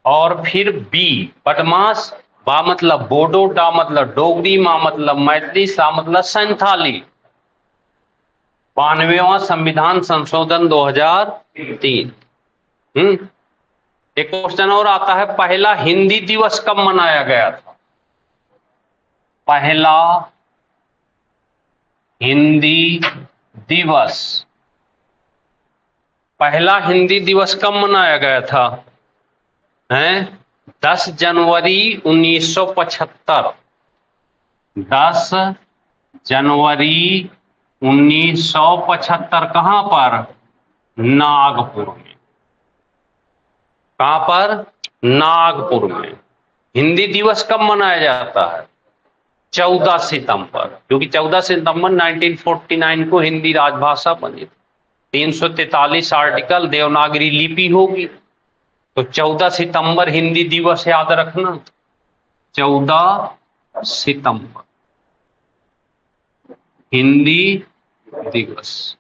और फिर बी बदमाश, बा मतलब बोडो, डा मतलब डोगरी, मा मतलब मैथिली, सा मतलब संथाली। 92वां संविधान संशोधन 2003। एक क्वेश्चन और आता है, पहला हिंदी दिवस कब मनाया गया था? पहला हिंदी दिवस, पहला हिंदी दिवस कब मनाया गया था? हैं? 10 जनवरी 1975। 10 जनवरी 1975। कहां पर? नागपुर में। कहां पर? नागपुर में। हिंदी दिवस कब मनाया जाता है? 14 सितंबर, क्योंकि 14 सितंबर 1949 को हिंदी राजभाषा बनी। 343 आर्टिकल, देवनागरी लिपि होगी। तो 14 सितंबर हिंदी दिवस याद रखना। 14 सितंबर हिंदी दिवस।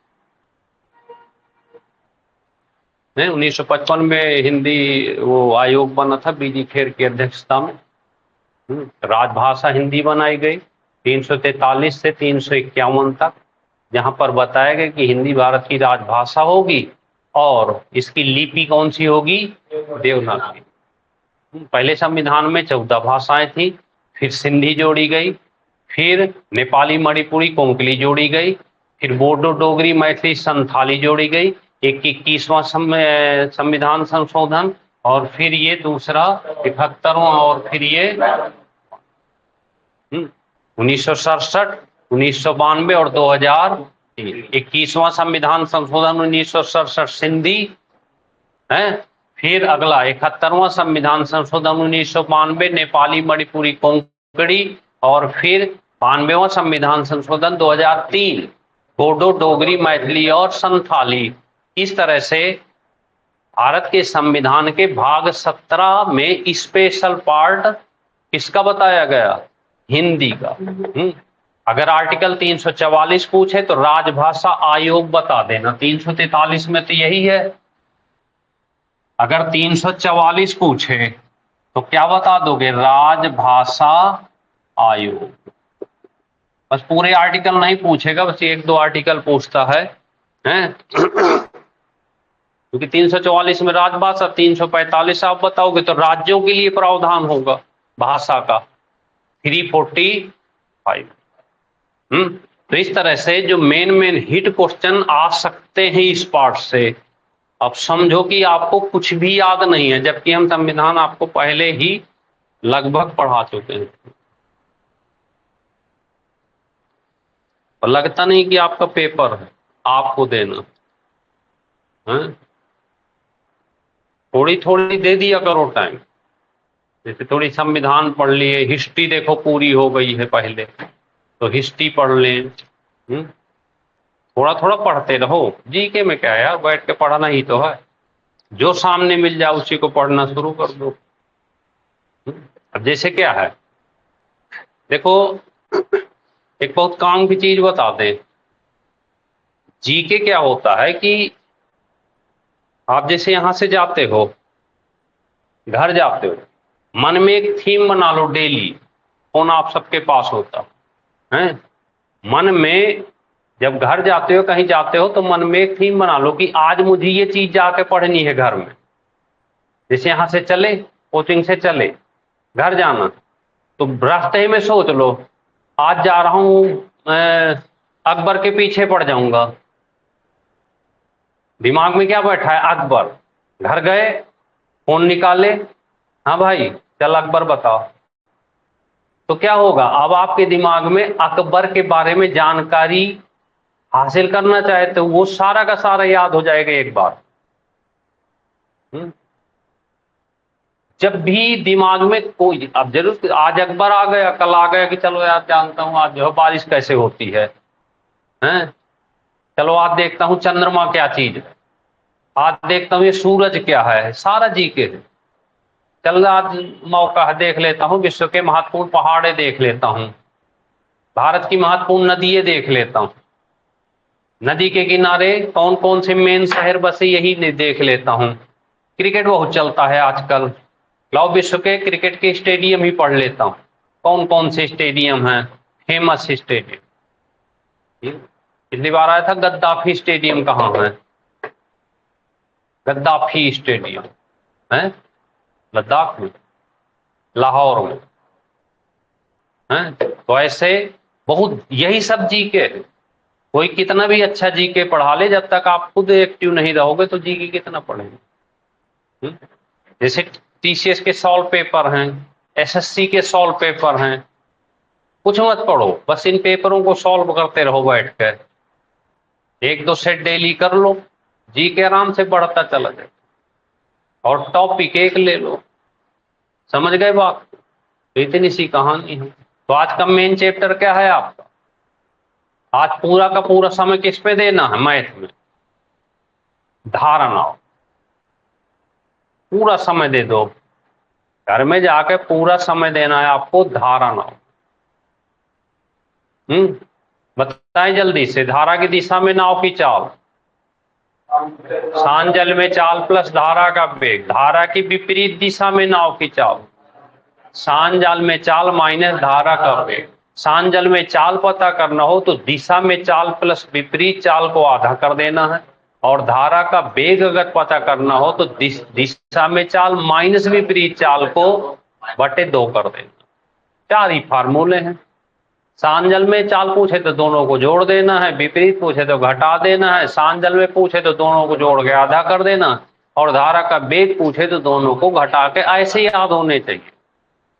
1955 में हिंदी वो आयोग बना था, बीजी खेर की अध्यक्षता में। राजभाषा हिंदी बनाई गई 343 से 351 तक, जहां पर बताया गया कि हिंदी भारत की राजभाषा होगी और इसकी लिपि कौन सी होगी? देवनागरी। पहले संविधान में 14 भाषाएं थी, फिर सिंधी जोड़ी गई, फिर नेपाली, मणिपुरी, कोंकणी जोड़ी गई, फिर बोडो, डोगरी, मैथिली, संथाली जोड़ी गई। 21वां संविधान संशोधन, और फिर ये दूसरा 71वां, और फिर ये 1967, 1992 और 2003। 21वां संविधान संशोधन 1967 सिंधी है, फिर अगला 71वां संविधान संशोधन 1992 नेपाली, मणिपुरी, कोंकणी, और फिर 92वां संविधान संशोधन 2003 बोडो, डोगरी, मैथिली और संथाली। इस तरह से भारत के संविधान के भाग 17 में स्पेशल पार्ट किसका बताया गया? हिंदी का। अगर आर्टिकल 344 पूछे तो राजभाषा आयोग बता देना। 343 में तो यही है। अगर 344 पूछे तो क्या बता दोगे? राजभाषा आयोग। बस पूरे आर्टिकल नहीं पूछेगा, बस एक दो आर्टिकल पूछता है, हैं? क्योंकि 344 में राजभाषा, 345 आप बताओगे तो राज्यों के लिए प्रावधान होगा भाषा का, 345। तो इस तरह से जो मेन हिट क्वेश्चन आ सकते हैं इस पार्ट से, अब समझो कि आपको कुछ भी याद नहीं है, जबकि हम संविधान आपको पहले ही लगभग पढ़ा चुके हैं। और लगता नहीं कि आपका पेपर है आपको देना है। थोड़ी थोड़ी दे दिया करो टाइम। जैसे थोड़ी संविधान पढ़ लिए, हिस्ट्री देखो पूरी हो गई है पहले, तो हिस्ट्री पढ़ लें। थोड़ा थोड़ा पढ़ते रहो। जीके में क्या है यार, बैठ के पढ़ना ही तो है। जो सामने मिल जाए उसी को पढ़ना शुरू कर दो। अब जैसे क्या है, देखो एक बहुत काम की चीज बता दें। जीके क्या होता है कि आप जैसे यहां से जाते हो, घर जाते हो, मन में एक थीम बना लो डेली। फोन आप सबके पास होता है। मन में जब घर जाते हो, कहीं जाते हो, तो मन में एक थीम बना लो कि आज मुझे ये चीज जाके पढ़नी है घर में। जैसे यहां से चले, कोचिंग से चले, घर जाना, तो रास्ते में सोच लो आज जा रहा हूं अकबर के पीछे पड़ जाऊंगा। दिमाग में क्या बैठा है? अकबर। घर गए, फोन निकाले, हाँ भाई चल अकबर बताओ, तो क्या होगा? अब आपके दिमाग में अकबर के बारे में जानकारी हासिल करना चाहे तो वो सारा का सारा याद हो जाएगा एक बार। जब भी दिमाग में कोई, अब जरूर आज अकबर आ गया, कल आ गया कि चलो यार जानता हूं आज जो है बारिश कैसे होती है, हैं? चलो आज देखता हूं चंद्रमा क्या चीज है, आज देखता हूं ये सूरज क्या है, सारा जीके है। चल आज मौका है देख लेता हूं विश्व के महत्वपूर्ण पहाड़े देख लेता हूं, भारत की महत्वपूर्ण नदियां देख लेता हूं, नदी के किनारे कौन कौन से मेन शहर बसे यही देख लेता हूं। क्रिकेट बहुत चलता है आजकल, लाओ विश्व के क्रिकेट के स्टेडियम ही पढ़ लेता हूं, कौन कौन से स्टेडियम हैं फेमस स्टेडियम। पिछली बार आया था गद्दाफी स्टेडियम, कहाँ है गद्दाफी स्टेडियम? है लद्दाख में, लाहौर में है। तो ऐसे बहुत, यही सब जीके है। कोई कितना भी अच्छा जीके पढ़ा ले, जब तक आप खुद एक्टिव नहीं रहोगे तो जीके कितना पढ़ेंगे? जैसे टीसीएस के सॉल्व पेपर हैं, एसएससी के सॉल्व पेपर हैं, कुछ मत पढ़ो, बस इन पेपरों को सॉल्व करते रहो बैठ कर, एक दो सेट डेली कर लो, जीके आराम से बढ़ता चला जाए। और टॉपिक एक ले लो, समझ गए बात? तो इतनी सी कहानी है। तो आज का मेन चैप्टर क्या है आपका? आज पूरा का पूरा समय किस पे देना है? मैथ में धारणा, पूरा समय दे दो, घर में जाके पूरा समय देना है आपको धारणा। बताएं जल्दी से, धारा की दिशा में नाव की चाल, सांजल में चाल प्लस धारा का वेग, धारा की विपरीत दिशा में नाव की चाल, सांजल में चाल माइनस धारा का वेग। सांजल में चाल पता करना हो तो दिशा में चाल प्लस विपरीत चाल को आधा कर देना है, और धारा का वेग अगर पता करना हो तो दिशा में चाल माइनस विपरीत चाल को बटे 2 कर देना। 4 ही फार्मूले हैं। सांजल में चाल पूछे तो दोनों को जोड़ देना है, विपरीत पूछे तो घटा देना है, सांजल में पूछे तो दोनों को जोड़ के आधा कर देना, और धारा का वेग पूछे तो दोनों को घटा के। ऐसे याद होने चाहिए,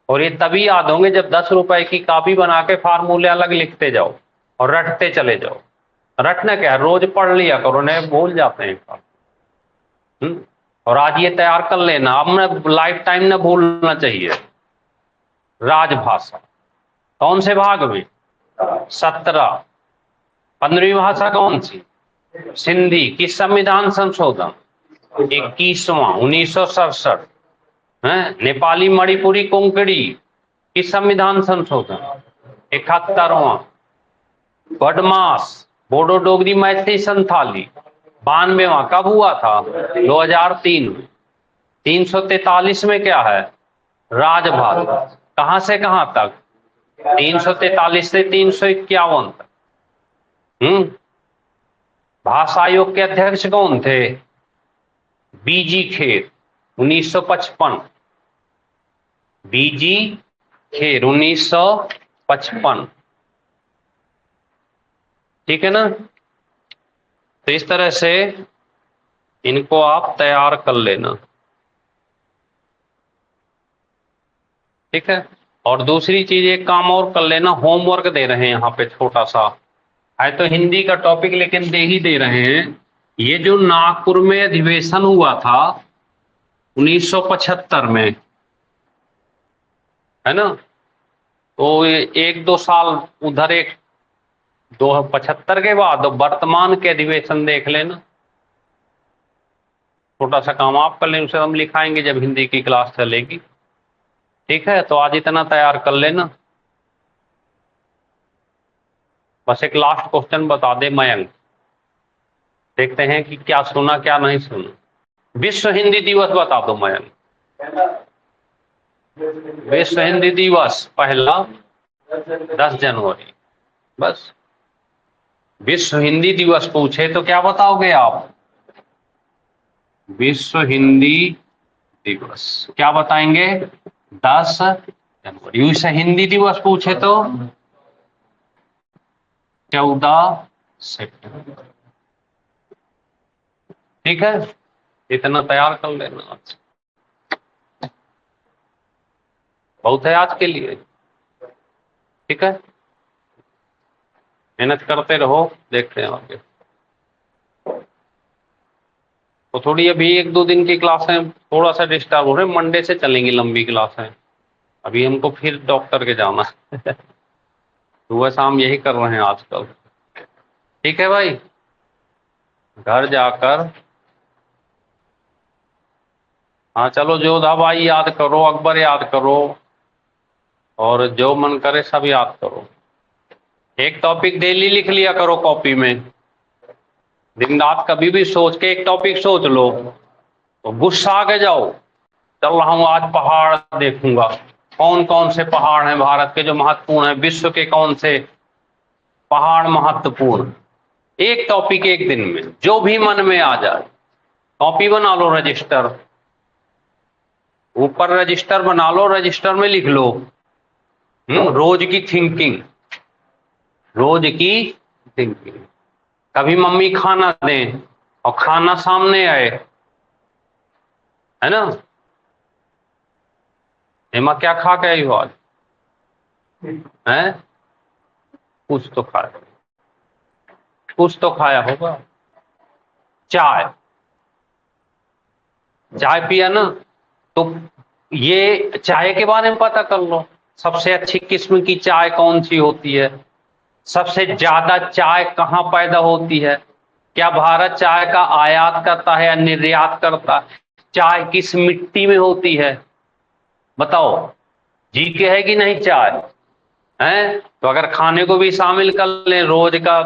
और ये तभी याद होंगे जब 10 रुपए की कॉपी बना के फार्मूले अलग लिखते जाओ और रटते चले जाओ। रटना क्या है, रोज पढ़ लिया करो, नहीं भूल जाते हैं। और आज ये तैयार कर लेना, अब न लाइफ टाइम न भूलना चाहिए। राजभाषा कौन से भाग में? 17। 15वीं भाषा कौन सी? सिंधी। किस संविधान संशोधन? 21वां, 1967 है। नेपाली मणिपुरी कोंकणी किस संविधान संशोधन? 71वां। बदमाश बोडो डोगरी मैथिली संथाली 92वां। कब हुआ था? 2003 में। 343 में क्या है? राजभाषा। कहां से कहां तक? 343 से 351 तक। भाषा आयोग के अध्यक्ष कौन थे? बीजी खेर, 1955। बीजी खेर 1955। ठीक है ना? तो इस तरह से इनको आप तैयार कर लेना, ठीक है। और दूसरी चीज एक काम और कर लेना, होमवर्क दे रहे हैं यहाँ पे छोटा सा है, तो हिंदी का टॉपिक लेकिन दे ही दे रहे हैं। ये जो नागपुर में अधिवेशन हुआ था 1975 में, है ना, तो ये 1-2 साल उधर, एक 275 के बाद वर्तमान के अधिवेशन देख लेना। छोटा सा काम आप कर लें, उसे हम लिखाएंगे जब हिंदी की क्लास चलेगी, ठीक है। तो आज इतना तैयार कर लेना। बस एक लास्ट क्वेश्चन बता दे मयंक, देखते हैं कि क्या सुना क्या नहीं सुना। विश्व हिंदी दिवस बता दो मयंक। विश्व हिंदी दिवस पहला 10 जनवरी। बस विश्व हिंदी दिवस पूछे तो क्या बताओगे आप? विश्व हिंदी दिवस क्या बताएंगे? 10 जनवरी। विश्व हिंदी दिवस पूछे तो 14 सितंबर। ठीक है, इतना तैयार कर लेना आज, बहुत है आज के लिए, ठीक है। मेहनत करते रहो, देखते हैं आगे। तो थोड़ी अभी 1-2 दिन की क्लासें थोड़ा सा डिस्टर्ब हो रहे, मंडे से चलेंगी लंबी क्लासें। अभी हमको फिर डॉक्टर के जाना है सुबह शाम यही कर रहे हैं आजकल। ठीक है भाई, घर जाकर हाँ चलो, जोधा भाई याद करो, अकबर याद करो, और जो मन करे सब याद करो। एक टॉपिक डेली लिख लिया करो कॉपी में, दिन रात कभी भी सोच के एक टॉपिक सोच लो, तो गुस्सा आके जाओ, चल रहा हूं आज पहाड़ देखूंगा, कौन कौन से पहाड़ हैं भारत के जो महत्वपूर्ण है, विश्व के कौन से पहाड़ महत्वपूर्ण। एक टॉपिक एक दिन में जो भी मन में आ जाए, कॉपी बना लो, रजिस्टर ऊपर रजिस्टर बना लो, रजिस्टर में लिख लो रोज की थिंकिंग, रोज की थिंकिंग। कभी मम्मी खाना दें और खाना सामने आए, है ना, एमा क्या खा के आई हो आज, है कुछ तो खाया, कुछ तो खाया होगा। चाय, चाय पिया ना, तो ये चाय के बारे में पता कर लो, सबसे अच्छी किस्म की चाय कौन सी होती है, सबसे ज्यादा चाय कहाँ पैदा होती है, क्या भारत चाय का आयात करता है या निर्यात करता है, चाय किस मिट्टी में होती है, बताओ। जीके है कि नहीं चाय, है तो अगर खाने को भी शामिल कर लें, रोज का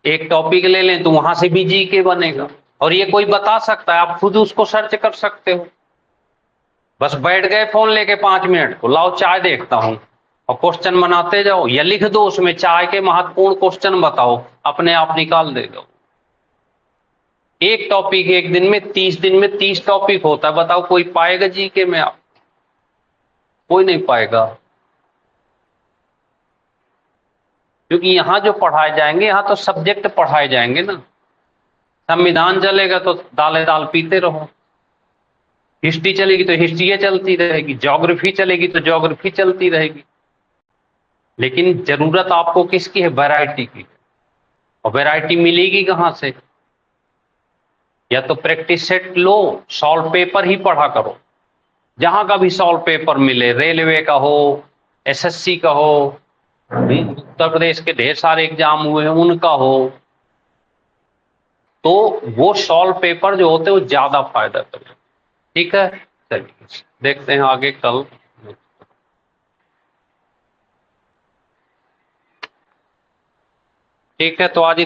एक टॉपिक ले लें, तो वहां से भी जीके बनेगा। और ये कोई बता सकता है, आप खुद उसको सर्च कर सकते हो। बस बैठ गए फोन लेके 5 मिनट को, लाओ चाय देखता हूं, और क्वेश्चन बनाते जाओ, या लिख दो उसमें चाय के महत्वपूर्ण क्वेश्चन बताओ, अपने आप निकाल देगा। एक टॉपिक एक दिन में, 30 दिन में 30 टॉपिक होता है, बताओ कोई पाएगा जीके में, आप कोई नहीं पाएगा। क्योंकि यहां जो पढ़ाए जाएंगे, यहां तो सब्जेक्ट पढ़ाए जाएंगे ना। संविधान चलेगा तो दाले दाल पीते रहो, हिस्ट्री चलेगी तो हिस्ट्री चलती रहेगी, ज्योग्राफी चलेगी तो ज्योग्राफी चलती रहेगी। लेकिन जरूरत आपको किसकी है, वैरायटी की। और वैरायटी मिलेगी कहां से, या तो प्रैक्टिस सेट लो, सॉल्व पेपर ही पढ़ा करो, जहां का भी सॉल्व पेपर मिले, रेलवे का हो, एसएससी का हो, उत्तर प्रदेश के ढेर सारे एग्जाम हुए हैं उनका हो, तो वो सॉल्व पेपर जो होते हैं वो ज्यादा फायदा करें। ठीक है, चलिए देखते हैं आगे कल। ठीक है, तो आज